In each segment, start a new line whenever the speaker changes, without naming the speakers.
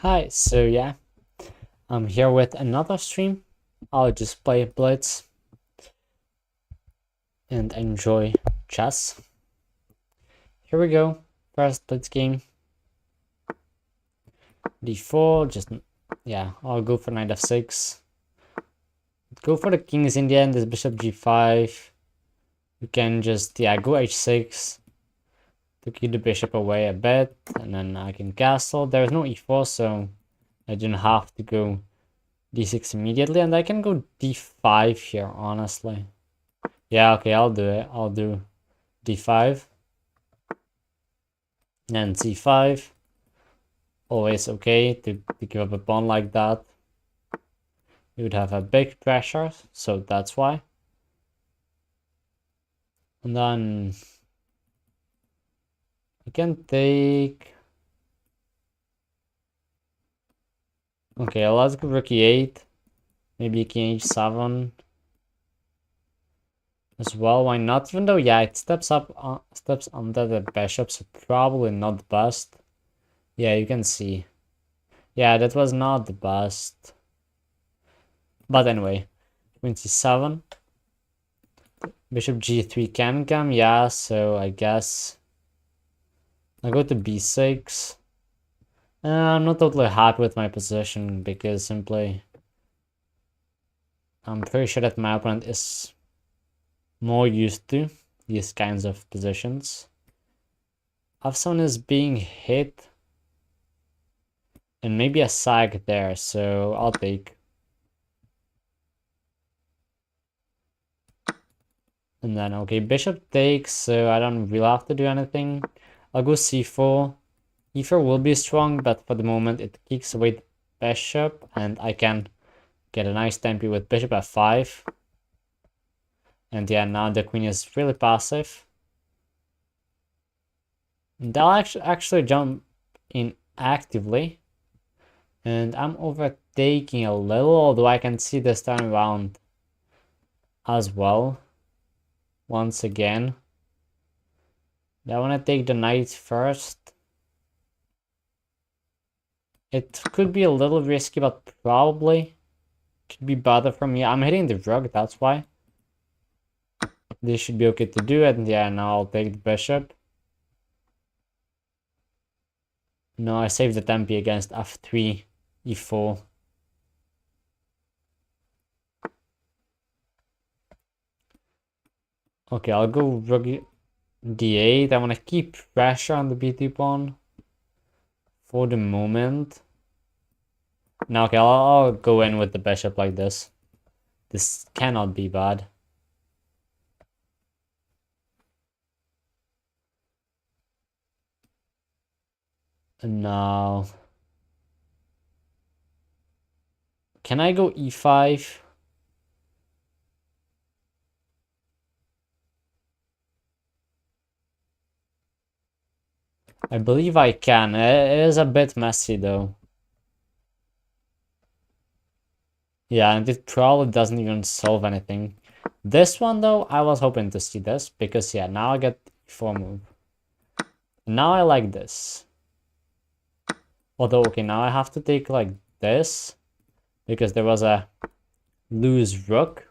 Hi, so yeah, I'm here with another stream. I'll just play Blitz and enjoy chess. Here we go. First Blitz game. D4, yeah, I'll go for knight f6. Go for the kings in the end, this bishop g5. You can just, yeah, go h6 to keep the bishop away a bit, and then I can castle. There's no e4, so I don't have to go d6 immediately, and I can go d5 here, honestly. Yeah, okay, I'll do it. I'll do d5 and c5. Always okay to give up a pawn like that. You would have a big pressure, so that's why. And then I can take... Okay, let's go rook e8. Maybe king h7 as well. Why not? Even though, yeah, it steps under the bishop, so probably not the best. Yeah, you can see. Yeah, that was not the best. But anyway, queen c7. Bishop g3 can come, yeah, so I guess I go to b6. I'm not totally happy with my position because simply I'm pretty sure that my opponent is more used to these kinds of positions. f7 is being hit and maybe a sag there, so I'll take. And then, okay, bishop takes, so I don't really have to do anything. I'll go c4. e4 will be strong, but for the moment it kicks away the bishop, and I can get a nice tempo with bishop f5. And yeah, now the queen is really passive. And I'll actually jump in actively. And I'm overtaking a little, although I can see this time around as well. Once again. I want to take the knight first. It could be a little risky, but probably could be better for me. I'm hitting the rook, that's why. This should be okay to do it. And yeah, now I'll take the bishop. No, I saved the tempo against f3, e4. Okay, I'll go rook d8. I want to keep pressure on the b2 pawn for the moment. Now, okay, I'll go in with the bishop like this. This cannot be bad. And now... Can I go e5? I believe I can. It is a bit messy though. Yeah, and it probably doesn't even solve anything. This one though, I was hoping to see this because yeah, now I get e4 move. Now I like this. Although, okay, now I have to take like this because there was a loose rook.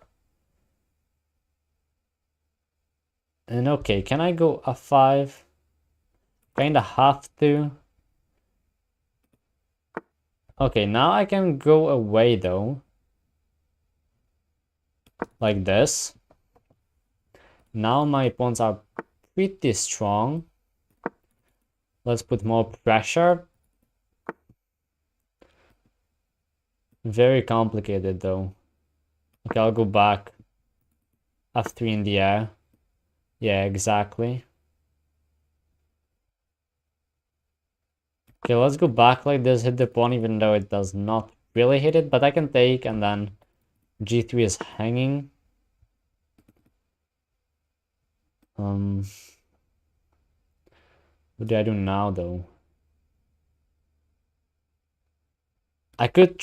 And okay, can I go f5? Kinda have to. Okay, now I can go away though. Like this. Now my pawns are pretty strong. Let's put more pressure. Very complicated though. Okay, I'll go back. f3 in the air. Yeah, exactly. Okay, let's go back like this, hit the pawn even though it does not really hit it, but I can take, and then g3 is hanging. What do I do now though? I could...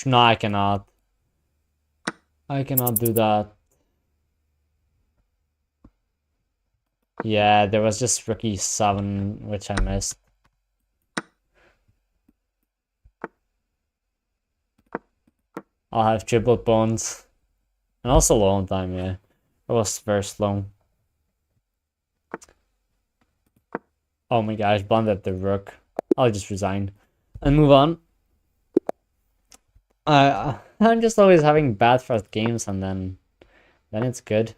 No, I cannot. I cannot do that. Yeah, there was just rook e7, which I missed. I'll have triple pawns. And also long time, yeah. It was very slow. Oh my gosh, blundered the rook. I'll just resign and move on. I'm just always having bad first games and then it's good.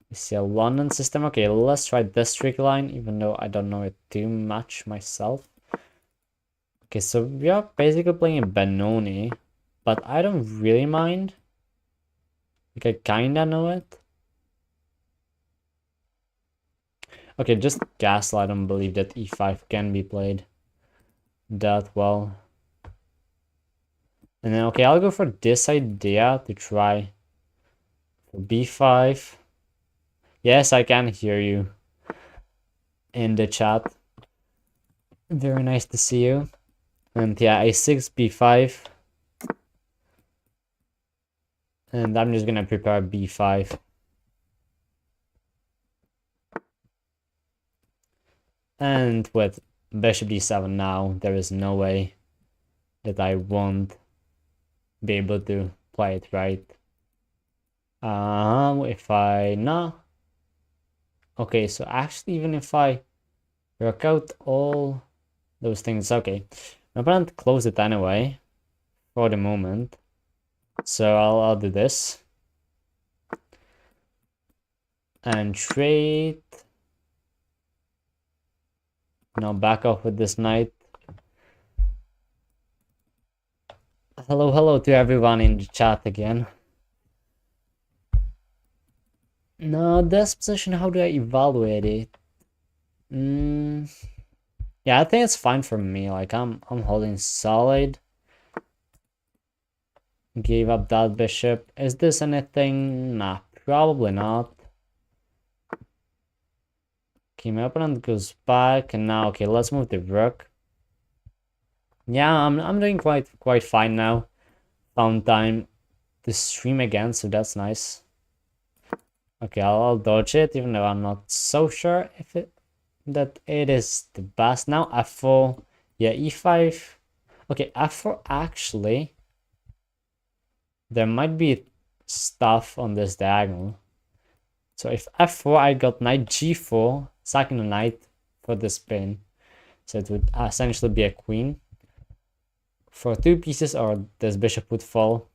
We see a London system. Okay, let's try this trick line, even though I don't know it too much myself. Okay, so we are basically playing Benoni, but I don't really mind. Like, I kinda know it. Okay, just Gaslight. I don't believe that e5 can be played that well. And then, okay, I'll go for this idea to try for b5. Yes, I can hear you in the chat. Very nice to see you. And yeah, a6, b5. And I'm just gonna prepare b5. And with bishop d7 now, there is no way that I won't be able to play it right. If I no. Okay, so actually, even if I work out all those things, okay, my opponent closed it anyway for the moment. So I'll do this and trade. Now back off with this knight. Hello to everyone in the chat again. Now this position, how do I evaluate it? Yeah, I think it's fine for me. Like I'm holding solid. Gave up that bishop. Is this anything? Nah, probably not. Okay, my opponent goes back, and now okay, let's move the rook. Yeah, I'm doing quite fine now. Found time to stream again, so that's nice. Okay, I'll dodge it, even though I'm not so sure if that it is the best. Now f4, yeah, e5. Okay, f4 actually. There might be stuff on this diagonal. So if f4, I got knight g4, sacking the knight for the spin. So it would essentially be a queen for 2 pieces, or this bishop would fall.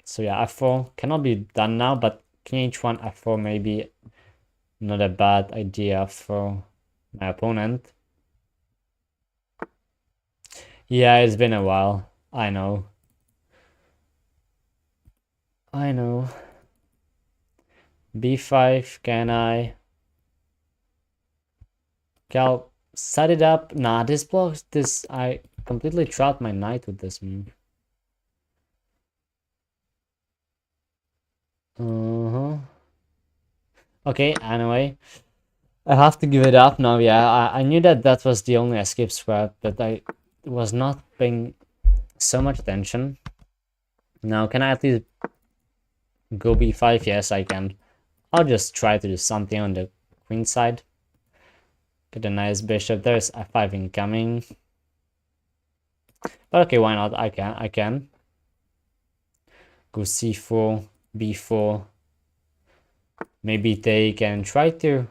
So yeah, f4 cannot be done now, but king h1, f4 may be not a bad idea for my opponent. Yeah, it's been a while. I know. b5, can I? Okay, I'll set it up. Nah, this blocks this. I completely trapped my knight with this move. Okay, anyway. I have to give it up now. Yeah, I knew that was the only escape square, but I was not paying so much attention. Now, can I at least go b5? Yes, I can. I'll just try to do something on the queen side. Get a nice bishop. There's f5 incoming. But okay, why not? I can. Go c4, b4. Maybe take and try to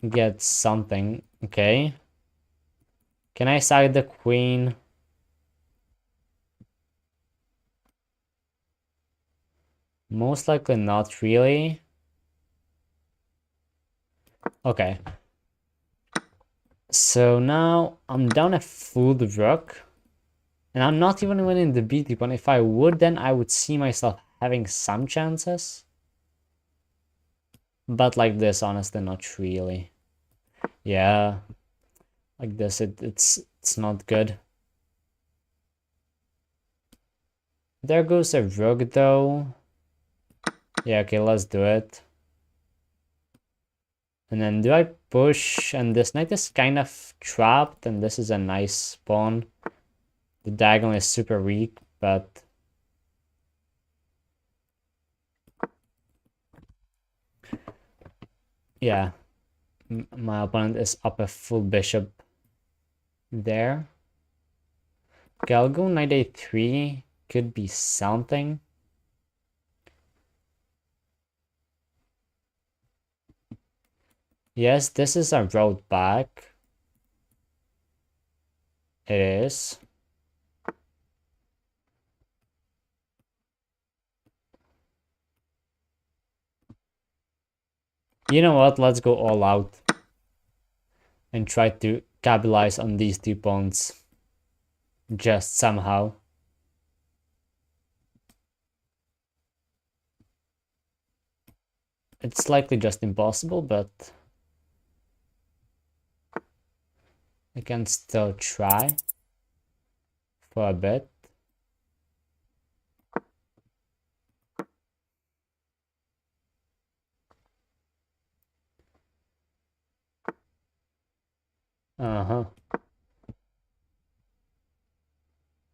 get something. Okay. Can I sack the queen? Most likely not really. Okay. So now I'm down a full rook. And I'm not even winning the BT one. If I would, then I would see myself having some chances. But like this, honestly, not really. Yeah. Like this, it's not good. There goes a rook though. Yeah, okay, let's do it. And then do I push? And this knight is kind of trapped, and this is a nice pawn. The diagonal is super weak, but yeah, my opponent is up a full bishop there. Okay, I'll go knight a3. Could be something. Yes, this is a road back. It is. You know what? Let's go all out and try to capitalize on these 2 pawns. Just somehow. It's likely just impossible, but I can still try for a bit.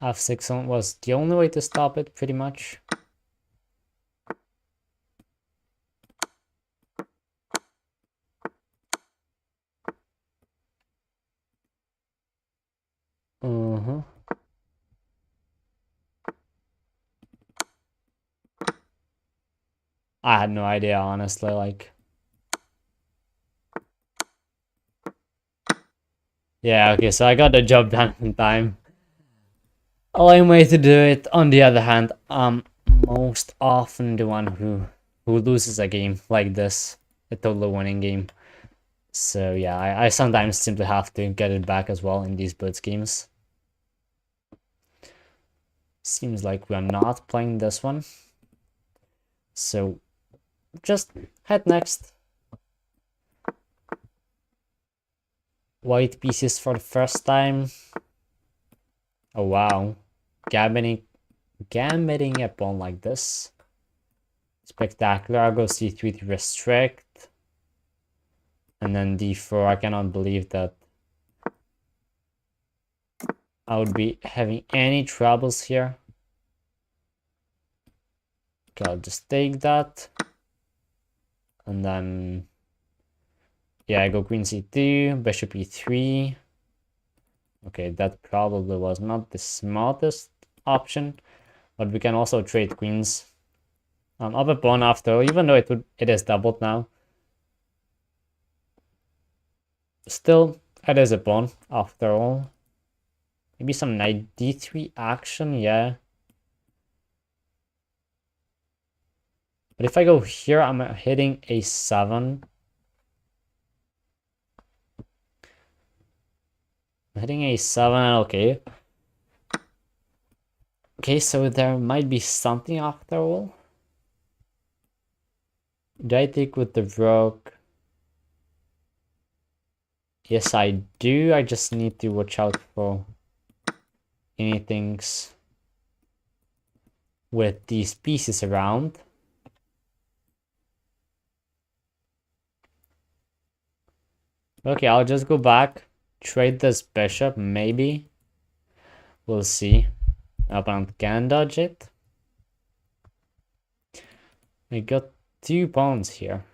F6 was the only way to stop it, pretty much. I had no idea, honestly, like... Yeah, okay, so I got the job done in time. A lame way to do it. On the other hand, I'm most often the one who loses a game like this. A totally winning game. So yeah, I sometimes simply have to get it back as well in these blitz games. Seems like we are not playing this one. So just head next. White pieces for the first time. Oh wow. Gambiting a pawn like this. Spectacular. I'll go c3 to restrict. And then d4. I cannot believe that I would be having any troubles here. Okay, I'll just take that. And then... yeah, I go queen c2, bishop e3. Okay, that probably was not the smartest option. But we can also trade queens. Up a pawn after, even though it is doubled now. Still, it is a pawn after all. Maybe some knight d3 action, yeah. But if I go here, I'm hitting a7. I'm hitting a7, okay. Okay, so there might be something after all. Do I take with the rook? Yes, I do. I just need to watch out for anything with these pieces around. Okay, I'll just go back, trade this bishop, maybe. We'll see. Opponent can dodge it. We got 2 pawns here.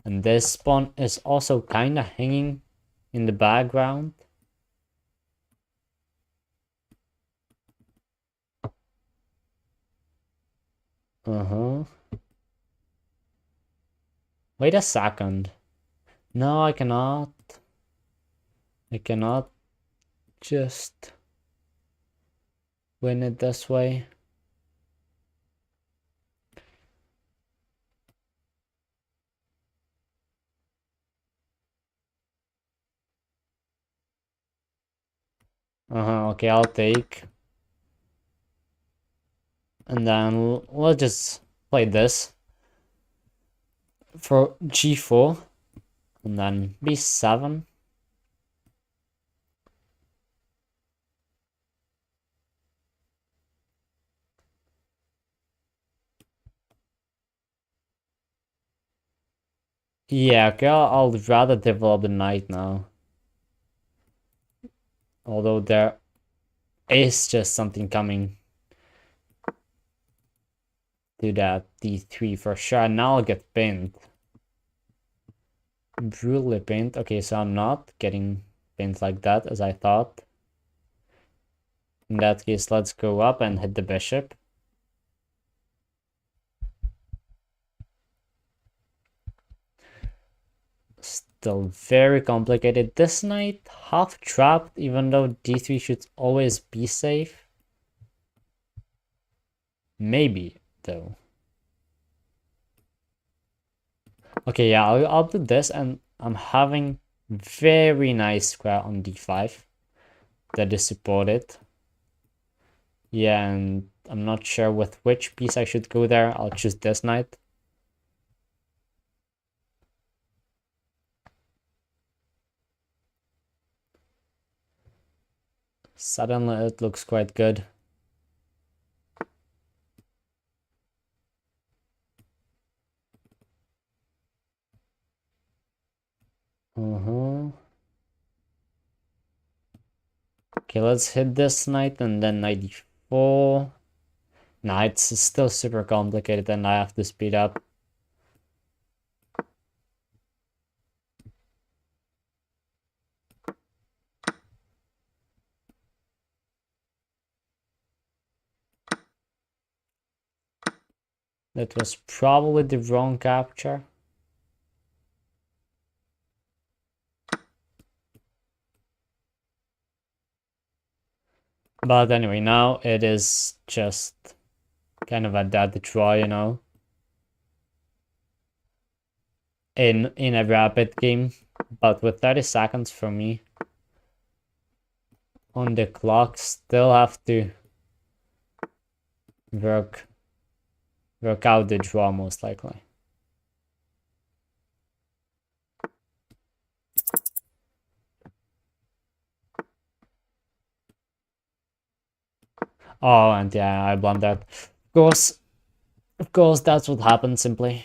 And this pawn is also kinda hanging in the background. Wait a second. No, I cannot. I cannot just win it this way. Okay, I'll take. And then let's just play this for g4 and then b7. Yeah, okay, I'll rather develop the knight now. Although there is just something coming to that d3 for sure. And now I'll get pinned. Brutally pinned. Okay, so I'm not getting pinned like that as I thought. In that case, let's go up and hit the bishop. Still very complicated. This knight half trapped, even though d3 should always be safe. Maybe, though. Okay, yeah, I'll do this, and I'm having very nice square on d5 that is supported. Yeah, and I'm not sure with which piece I should go there. I'll choose this knight. Suddenly it looks quite good. Okay, let's hit this knight and then knight d4. Nah, it's still super complicated and I have to speed up. That was probably the wrong capture. But anyway, now it is just kind of a dead draw, you know. In a rapid game, but with 30 seconds for me on the clock, still have to work out the draw most likely. Oh, and yeah, I blundered. Of course, that's what happened simply.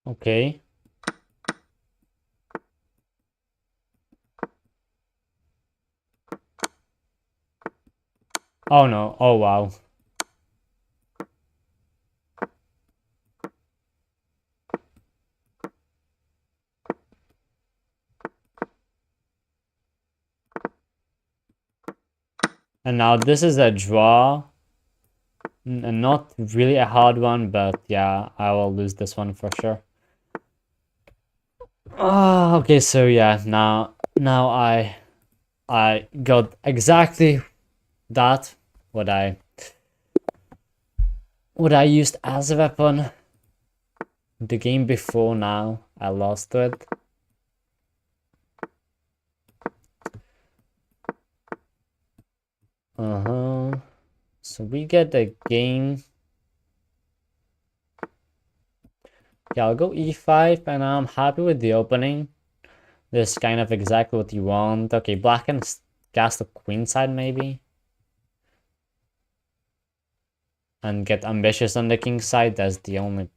Okay. Oh no, oh wow. And now this is a draw. Not really a hard one, but yeah, I will lose this one for sure. Ah, okay, so yeah, now I got exactly that what I used as a weapon the game before. Now I lost to it. So we get the game. Yeah, I'll go e5 and I'm happy with the opening. This is kind of exactly what you want. Okay, black can cast the queen side maybe. And get ambitious on the king side. That's the only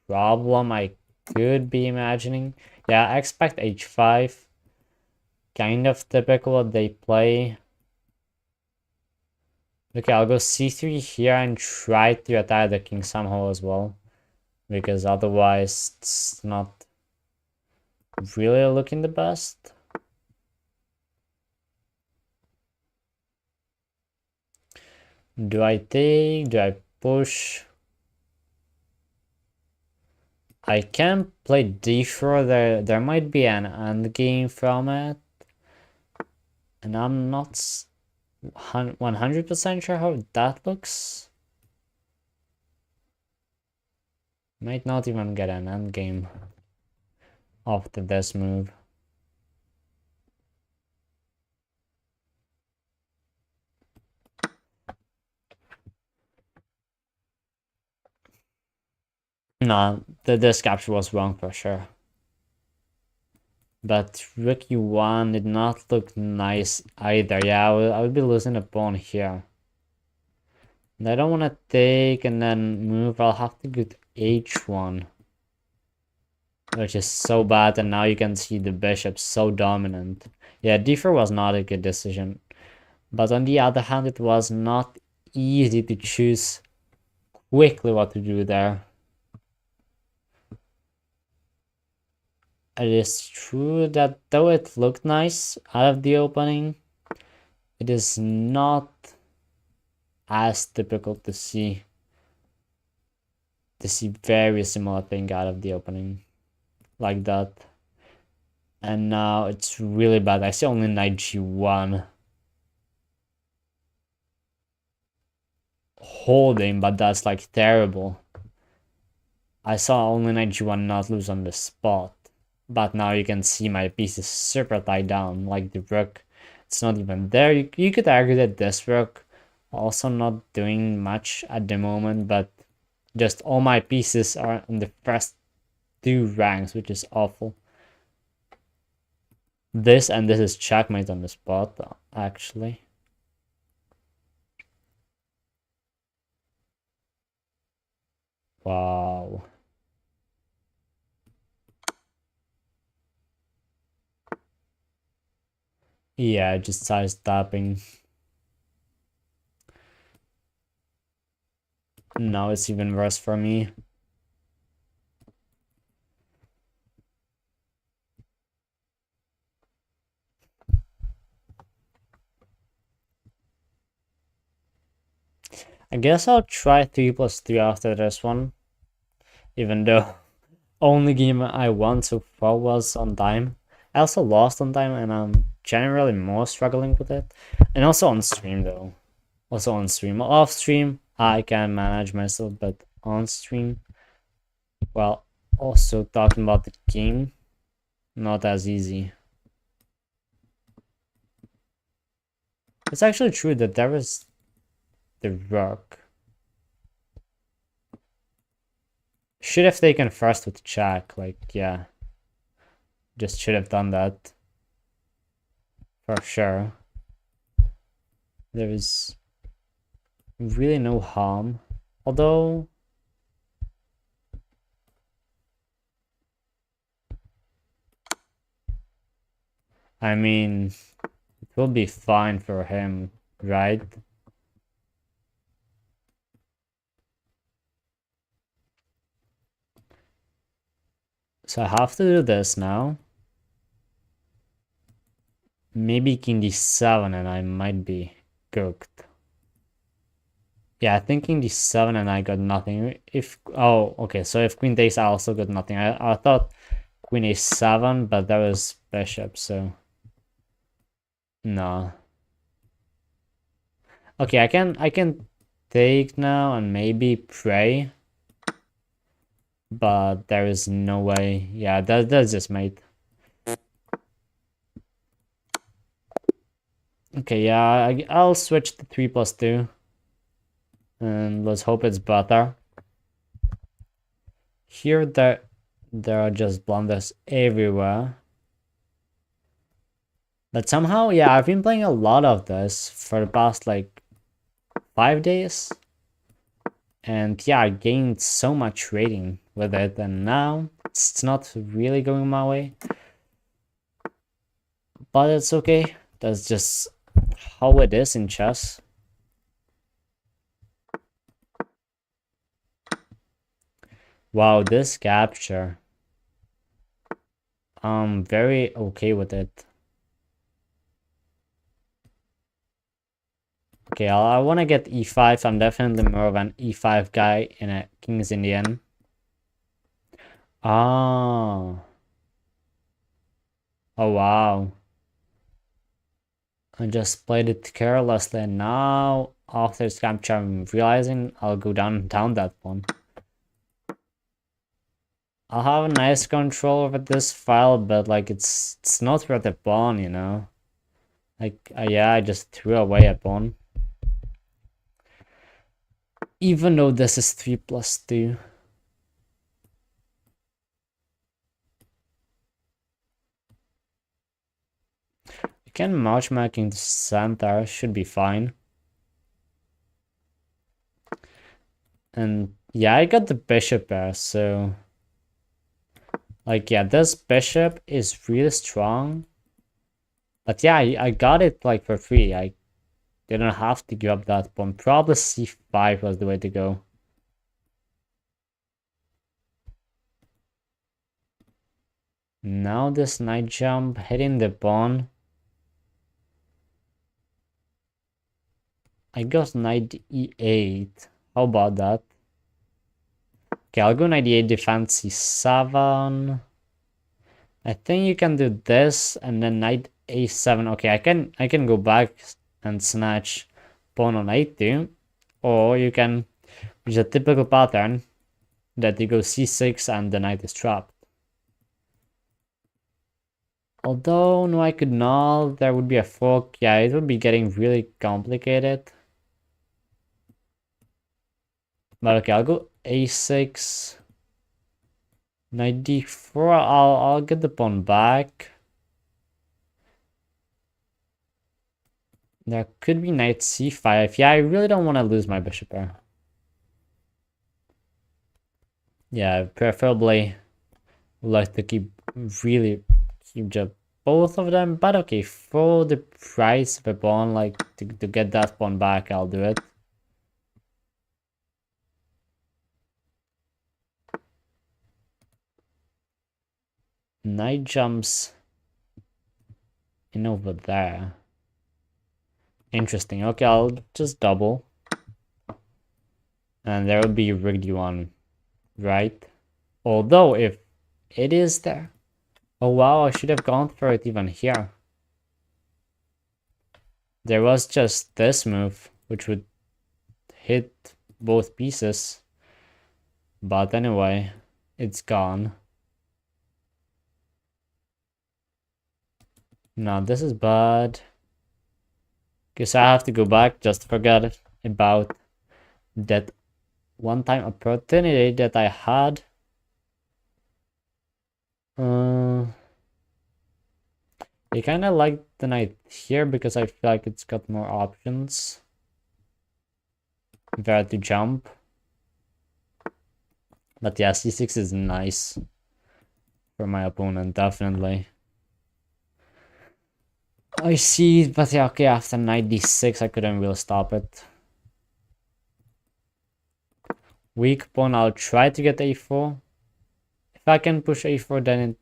problem I could be imagining. Yeah, I expect h5. Kind of typical what they play. Okay, I'll go c3 here and try to attack the king somehow as well. Because otherwise it's not really looking the best. Do I take? Do I push? I can play d4. There might be an endgame from it. And I'm not 100% sure how that looks. Might not even get an endgame after this move. No, this capture was wrong for sure. But rook e1 did not look nice either. Yeah, I would be losing a pawn here. And I don't want to take and then move. I'll have to h1, which is so bad, and now you can see the bishop so dominant. Yeah, d4 was not a good decision, but on the other hand, it was not easy to choose quickly what to do there. It is true that though it looked nice out of the opening, it is not as difficult to see very similar thing out of the opening like that. And now it's really bad. I see only knight g1 holding, but that's like terrible. I saw only knight g1 not lose on the spot, but now you can see my piece is super tied down, like the rook. It's not even there. You could argue that this rook also not doing much at the moment, but just all my pieces are in the first two ranks, which is awful. This and this is checkmate on the spot, actually. Wow. Yeah, just size tapping. Now it's even worse for me. I guess I'll try 3+3 after this one. Even though only game I won so far was on time. I also lost on time and I'm generally more struggling with it. And also on stream though. Also on stream. Off stream, I can manage myself, but on stream, well, also talking about the game, not as easy. It's actually true that there is the rook. Should have taken first with check, like, yeah. Just should have done that. For sure. There is really no harm. Although, I mean, it will be fine for him, right? So I have to do this now. Maybe king d7 and I might be cooked. Yeah, I think king d7 and I got nothing. Oh, okay, so if queen takes, I also got nothing. I thought queen a7, but that was bishop, so no. Okay, I can take now and maybe pray, but there is no way. Yeah, that's just mate. Okay, yeah, I'll switch to 3+2, and let's hope it's better. Here there are just blunders everywhere. But somehow, yeah, I've been playing a lot of this for the past like 5 days. And yeah, I gained so much rating with it, and now it's not really going my way. But it's okay. That's just how it is in chess. Wow, this capture. I'm very okay with it. Okay, I want to get e5. I'm definitely more of an e5 guy in a King's Indian. Ah. Oh, wow. I just played it carelessly, and now after this capture I'm realizing I'll go down that one. I'll have a nice control over this file, but like it's not worth a pawn, you know? Like, yeah, I just threw away a pawn. Even though this is 3+2. You can matchmaking the center, should be fine. And Yeah, I got the bishop there, so... Like, yeah, this bishop is really strong. But yeah, I got it, like, for free. I didn't have to give up that pawn. Probably c5 was the way to go. Now this knight jump, hitting the pawn. I got knight e8. How about that? Okay, I'll go knight e8, defense c7. I think you can do this and then knight a7. Okay, I can go back and snatch pawn on a2. Or you can use a typical pattern that you go c6 and the knight is trapped. Although, no, I could not. There would be a fork. Yeah, it would be getting really complicated. But okay, I'll go a6. Knight d4. I'll get the pawn back. There could be knight c5. Yeah, I really don't want to lose my bishop here. Yeah, preferably would like to keep both of them. But okay, for the price of a pawn, like to get that pawn back, I'll do it. Knight jumps in over there. Interesting. Okay, I'll just double. And there will be a rigged one, right? Although, if it is there... Oh wow, I should have gone for it even here. There was just this move, which would hit both pieces. But anyway, it's gone. Now this is bad. Guess I have to go back, just forget about that one-time opportunity that I had. I kind of like the knight here because I feel like it's got more options. Where to jump. But yeah, c6 is nice for my opponent, definitely. I see, but yeah, okay, after knight d6, I couldn't really stop it. Weak pawn, I'll try to get a4. If I can push a4, then it...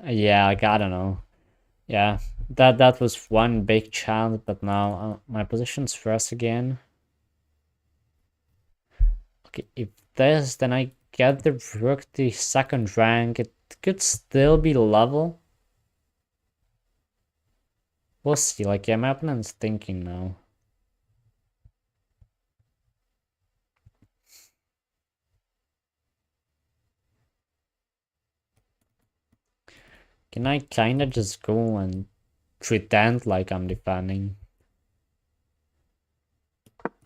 Yeah, like, I don't know. Yeah, that was one big chance, but now my position's first again. Okay, if this, then I get the rook to second rank. It could still be level. We'll see. Like, yeah, my opponent's thinking now. Can I kinda just go and pretend like I'm defending?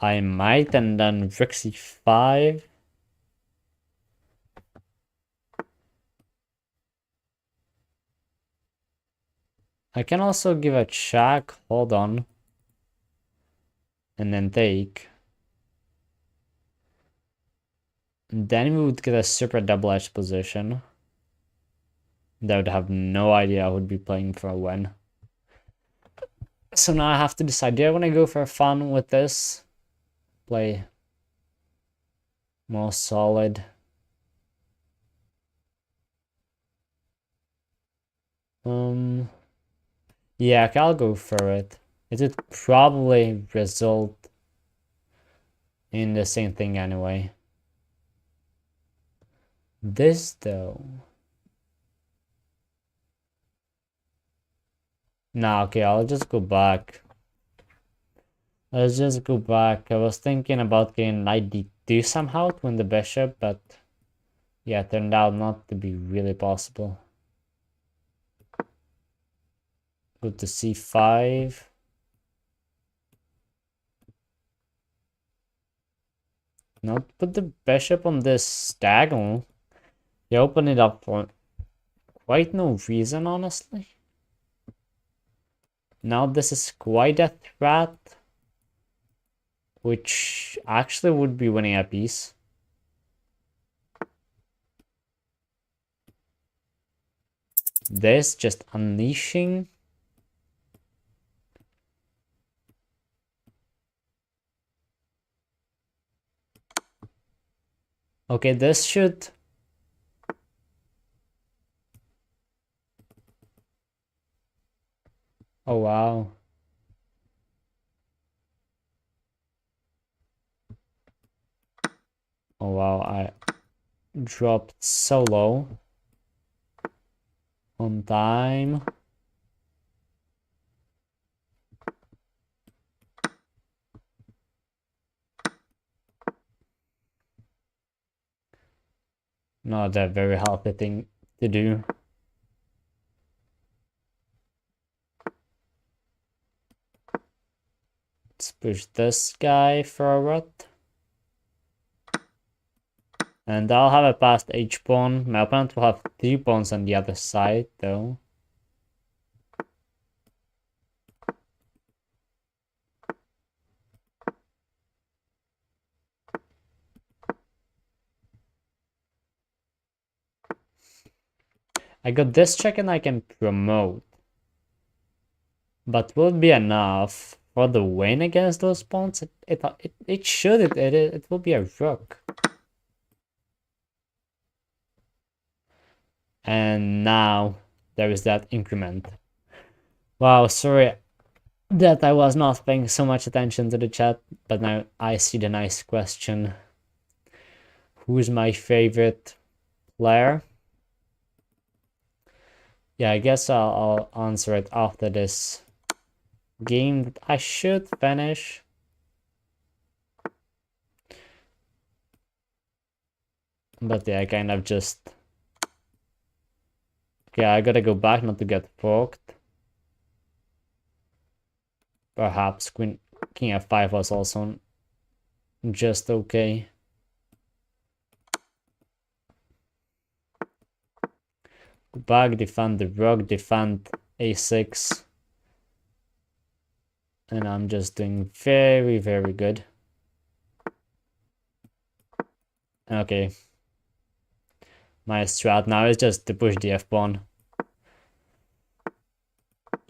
I might, and then rook c5. I can also give a check. Hold on. And then take. And then we would get a super double-edged position. They would have no idea I would be playing for a win. So now I have to decide, do I want to go for fun with this? Play more solid. Yeah, okay, I'll go for it. It would probably result in the same thing anyway. This though. Nah, okay, I'll just go back. Let's just go back. I was thinking about getting knight d2 somehow to win the bishop, but yeah, it turned out not to be really possible. Go to c5. Not put the bishop on this diagonal. You open it up for quite no reason, honestly. Now this is quite a threat. which actually would be winning a piece. This just unleashing. Okay, this should... Oh, wow. Oh, wow, I dropped so low on time. Not a very healthy thing to do. Let's push this guy forward. And I'll have a past H pawn. My opponent will have 3 pawns on the other side, though. I got this check and I can promote. But will it be enough for the win against those pawns? It should. It will be a rook. And now there is that increment. Wow, sorry that I was not paying so much attention to the chat, but now I see the nice question. Who's my favorite player? Yeah, I guess I'll answer it after this game that I should finish. But yeah, I kind of just... Yeah, I gotta go back not to get forked. Perhaps King F5 was also just okay. Go back, defend the rook, defend a6. And I'm just doing very, very good. Okay. My strat now is just to push the f-pawn.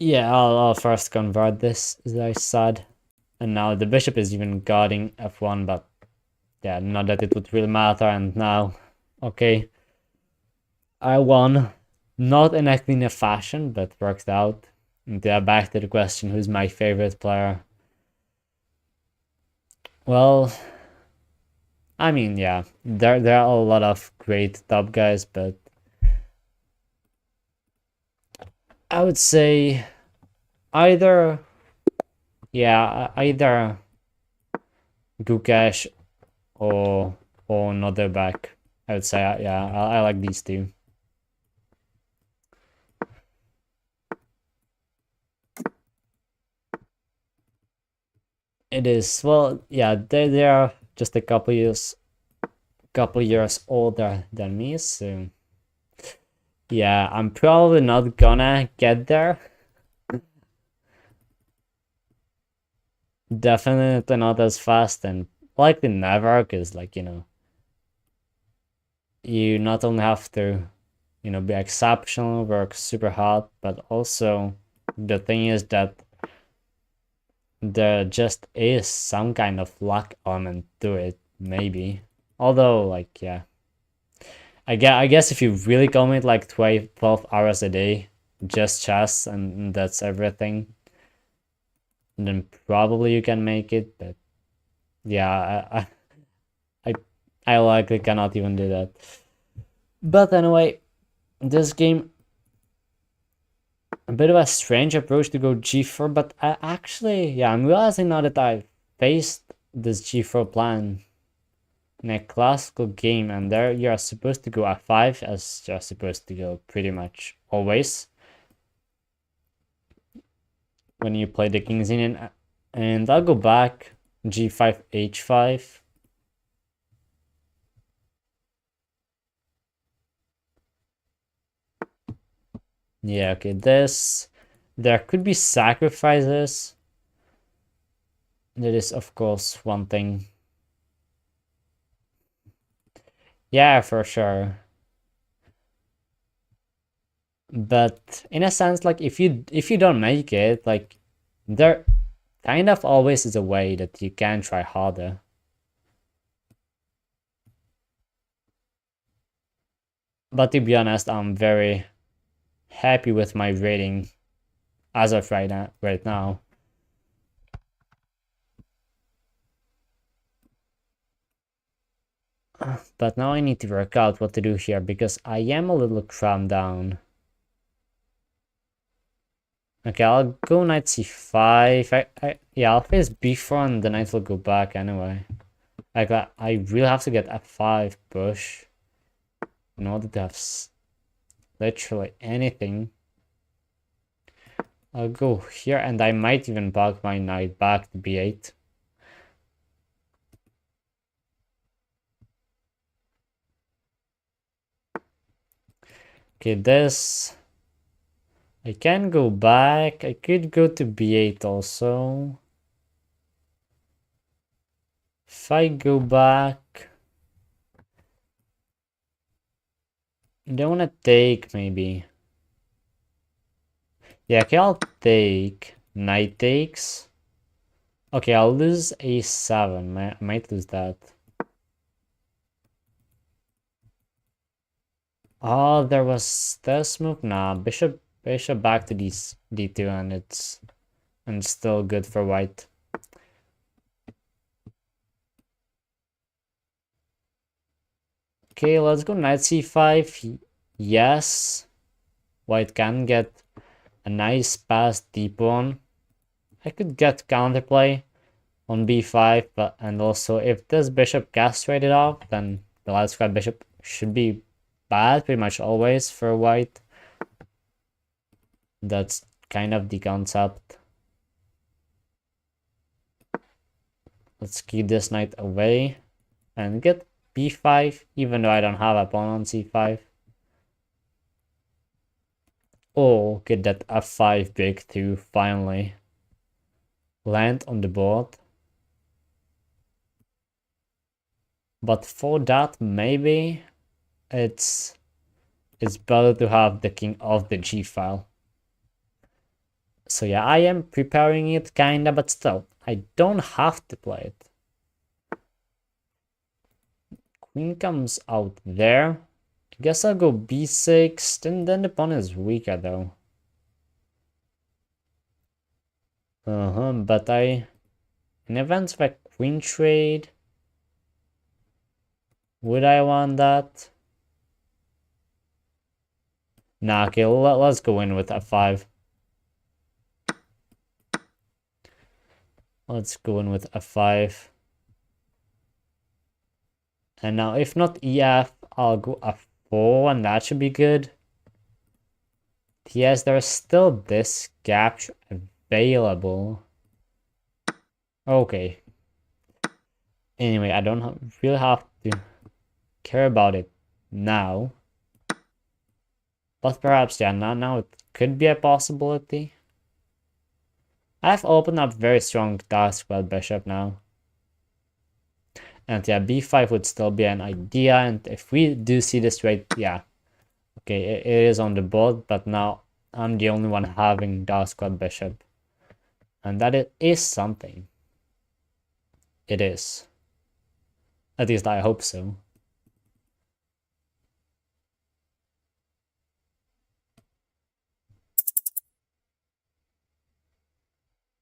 Yeah, I'll first convert this, as I said. And now the bishop is even guarding f1, but yeah, not that it would really matter. And now, okay, I won. Not in a cleaner fashion, but worked out. And yeah, back to the question, who's my favorite player? Well, I mean, yeah, there are a lot of great top guys, but I would say either, yeah, either Gukesh or another back. I would say, yeah, I like these two. It is, well, yeah, they are just a couple years older than me, so yeah, I'm probably not gonna get there. Definitely not as fast, and likely never, because, like, you not only have to, be exceptional, work super hard, but also the thing is that there just is some kind of luck element to it, maybe. Although, like, yeah. I guess if you really commit like 12 hours a day, just chess, and that's everything, then probably you can make it, but yeah, I, I likely cannot even do that. But anyway, this game, a bit of a strange approach to go g4, but I actually, yeah, I'm realizing now that I faced this g4 plan in a classical game, and there you are supposed to go f5, as you're supposed to go pretty much always when you play the King's Indian. And I'll go back, g5, h5. Yeah, okay, there could be sacrifices. That is, of course, one thing. Yeah, for sure. But in a sense, like if you don't make it, like there kind of always is a way that you can try harder. But to be honest, I'm very happy with my rating as of right now. But now I need to work out what to do here because I am a little crammed down. Okay, I'll go knight c5. Yeah, I'll face b4 and the knight will go back anyway. Like, I really have to get f5 push in order to have literally anything. I'll go here and I might even block my knight back to b8. Okay, this... I can go back. I could go to b8 also. If I go back... I don't want to take, maybe. Yeah, okay, I'll take. Knight takes. Okay, I'll lose a7. I might lose that. Oh, there was this move. Nah, bishop back to d2 and it's still good for white. Okay, let's go knight c5. Yes. White can get a nice pass deep one. I could get counterplay on b5, but and also if this bishop castrated off, then the light square bishop should be bad pretty much always for white. That's kind of the concept. Let's keep this knight away and get b5, even though I don't have a pawn on c5. Oh, get that f5 breakthrough finally. Land on the board. But for that, maybe it's better to have the king of the g file. So yeah, I am preparing it kinda, but still, I don't have to play it. Queen comes out there. I guess I'll go b6, then the pawn is weaker though. But in events of a queen trade, would I want that? Nah, okay, let's go in with f5. Let's go in with f5. And now if not ef, I'll go f4 and that should be good. Yes, there's still this capture available. Okay. Anyway, I don't really have to care about it now. But perhaps, yeah, now it could be a possibility. I've opened up very strong dark square bishop now. And yeah, b5 would still be an idea. And if we do see this trade, yeah. Okay, it is on the board, but now I'm the only one having dark square bishop. And that it is something. It is. At least I hope so.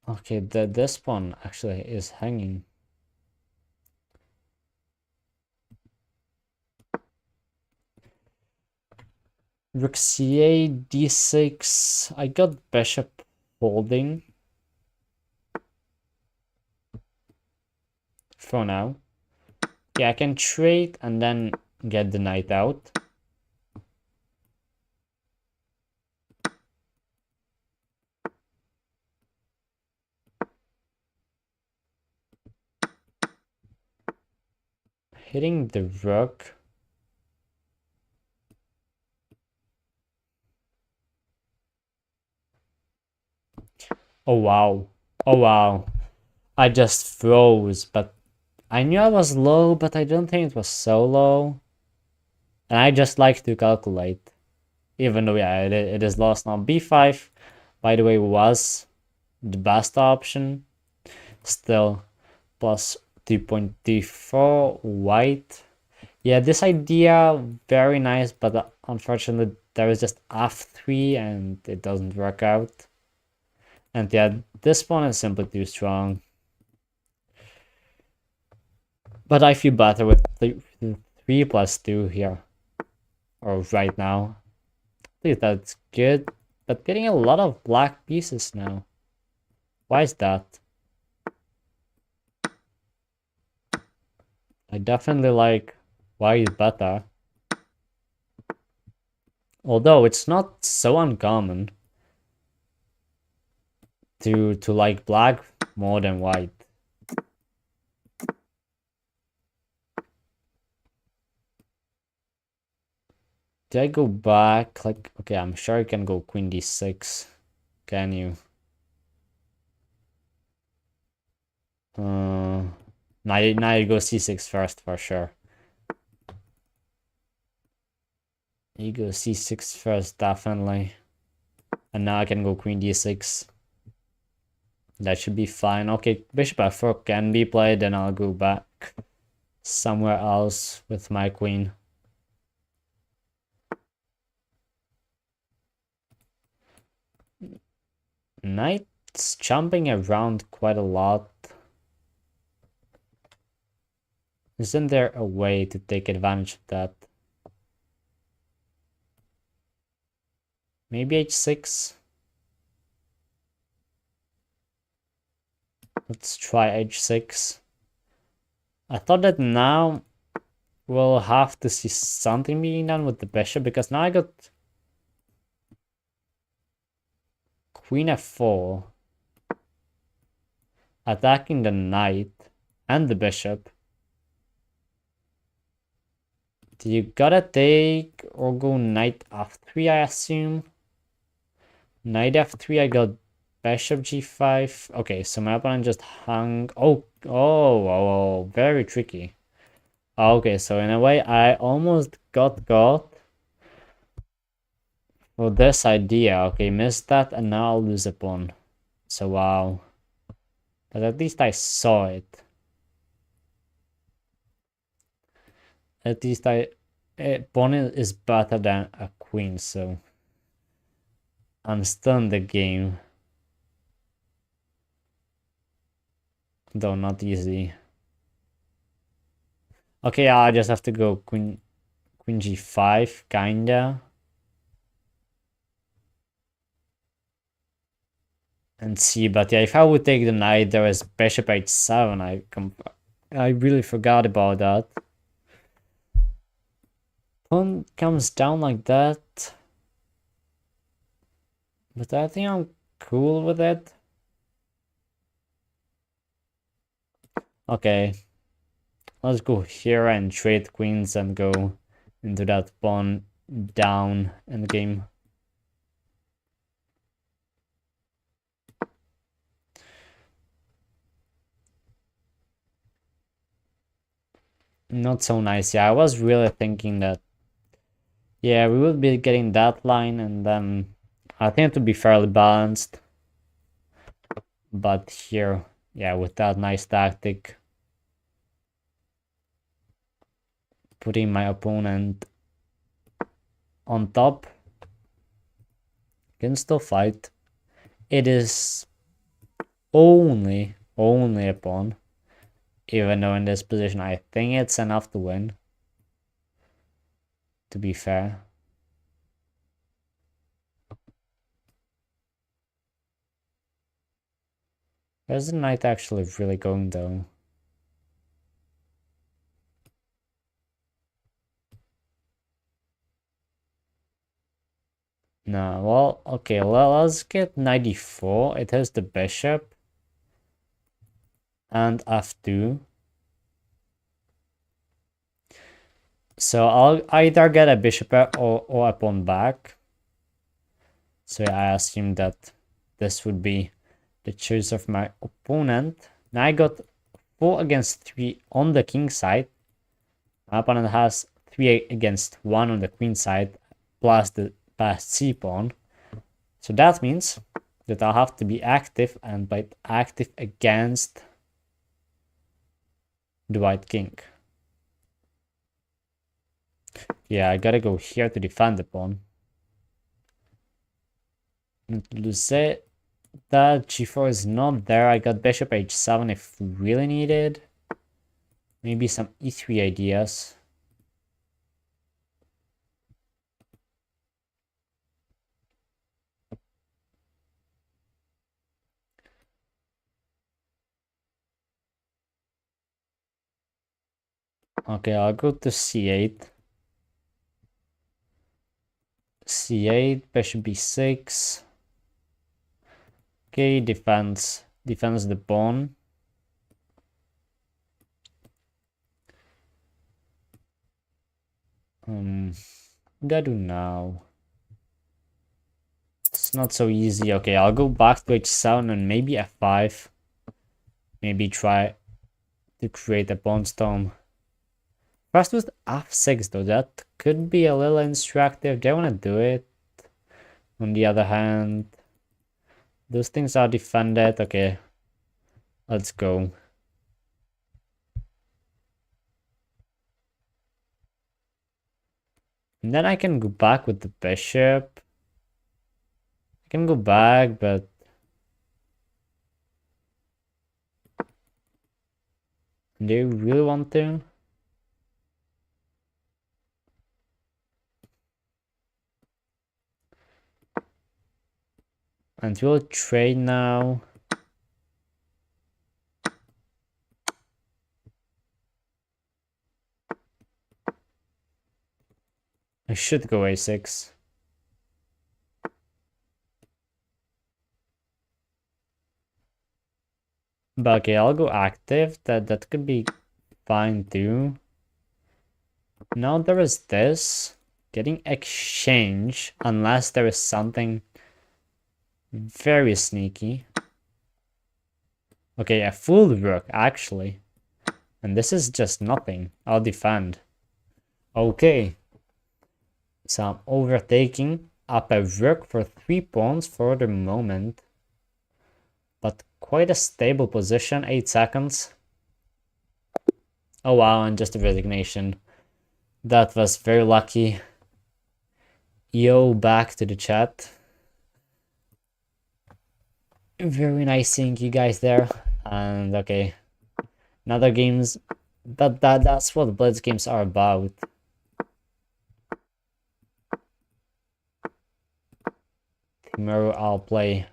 Okay, this one actually is hanging. Rook c8, d6. I got bishop holding. For now. Yeah, I can trade and then get the knight out. Hitting the rook. Oh wow. Oh wow. I just froze, but I knew I was low, but I don't think it was so low. And I just like to calculate. Even though, yeah, it is lost now. B5, by the way, was the best option. Still, plus 2.24 white. Yeah, this idea, very nice, but unfortunately, there is just f3 and it doesn't work out. And yeah, this pawn is simply too strong. But I feel better with 3 plus 2 here. Or right now. At least that's good. But getting a lot of black pieces now. Why is that? I definitely like white better. Although it's not so uncommon to like black more than white. Did I go back? Like, okay, I'm sure I can go queen d6. Can you? Now you go c6 first for sure. You go c6 first, definitely. And now I can go queen d6. That should be fine. Okay, bishop f4 can be played, then I'll go back somewhere else with my queen. Knight's jumping around quite a lot. Isn't there a way to take advantage of that? Maybe h6? Let's try h6. I thought that now we'll have to see something being done with the bishop, because now I got queen f4 attacking the knight and the bishop. Do you gotta take or go knight f3, I assume? Knight f3, I got bishop g5. Okay, so my opponent just hung. Oh, very tricky. Okay, so in a way, I almost got for this idea. Okay, missed that, and now I'll lose a pawn. So wow. But at least I saw it. At least a pawn is better than a queen, so I'm still in the game. Though not easy. Okay, I just have to go queen g5, kinda. And see, but yeah, if I would take the knight, there is bishop h7. I really forgot about that. Pawn comes down like that. But I think I'm cool with it. Okay. Let's go here and trade queens and go into that pawn down in the game. Not so nice. Yeah, I was really thinking that, yeah, we would be getting that line, and then I think it would be fairly balanced. But here, yeah, with that nice tactic, putting my opponent on top, can still fight. It is only a pawn, even though in this position I think it's enough to win, to be fair. Where's the knight actually really going though? No, well, okay, let's get knight d4. It has the bishop and f2. So I'll either get a bishop or a pawn back. So I assume that this would be the choice of my opponent. Now I got 4 against 3 on the king side. My opponent has 3 against 1 on the queen side, plus the passed c pawn. So that means that I'll have to be active, and by active against the white king. Yeah, I gotta go here to defend the pawn. Lose it. That g4 is not there. I got bishop h7 if really needed. Maybe some e3 ideas. Okay, I'll go to c8. c8, bishop b6. Okay, defends the pawn. What do I do now? It's not so easy. Okay, I'll go back to h7 and maybe f5. Maybe try to create a pawn storm. First with f6 though, that could be a little instructive. Do I want to do it? On the other hand, those things are defended. Okay, let's go. And then I can go back with the bishop. I can go back, but do you really want to? And we'll trade now. I should go a6. But okay, I'll go active. That could be fine too. Now there is this. Getting exchange, unless there is something very sneaky. Okay, a full rook, actually. And this is just nothing. I'll defend. Okay. So I'm overtaking up a rook for 3 pawns for the moment. But quite a stable position, 8 seconds. Oh wow, and just a resignation. That was very lucky. Yo, back to the chat. Very nice seeing you guys there. And okay, another games. That's what Blitz games are about. Tomorrow I'll play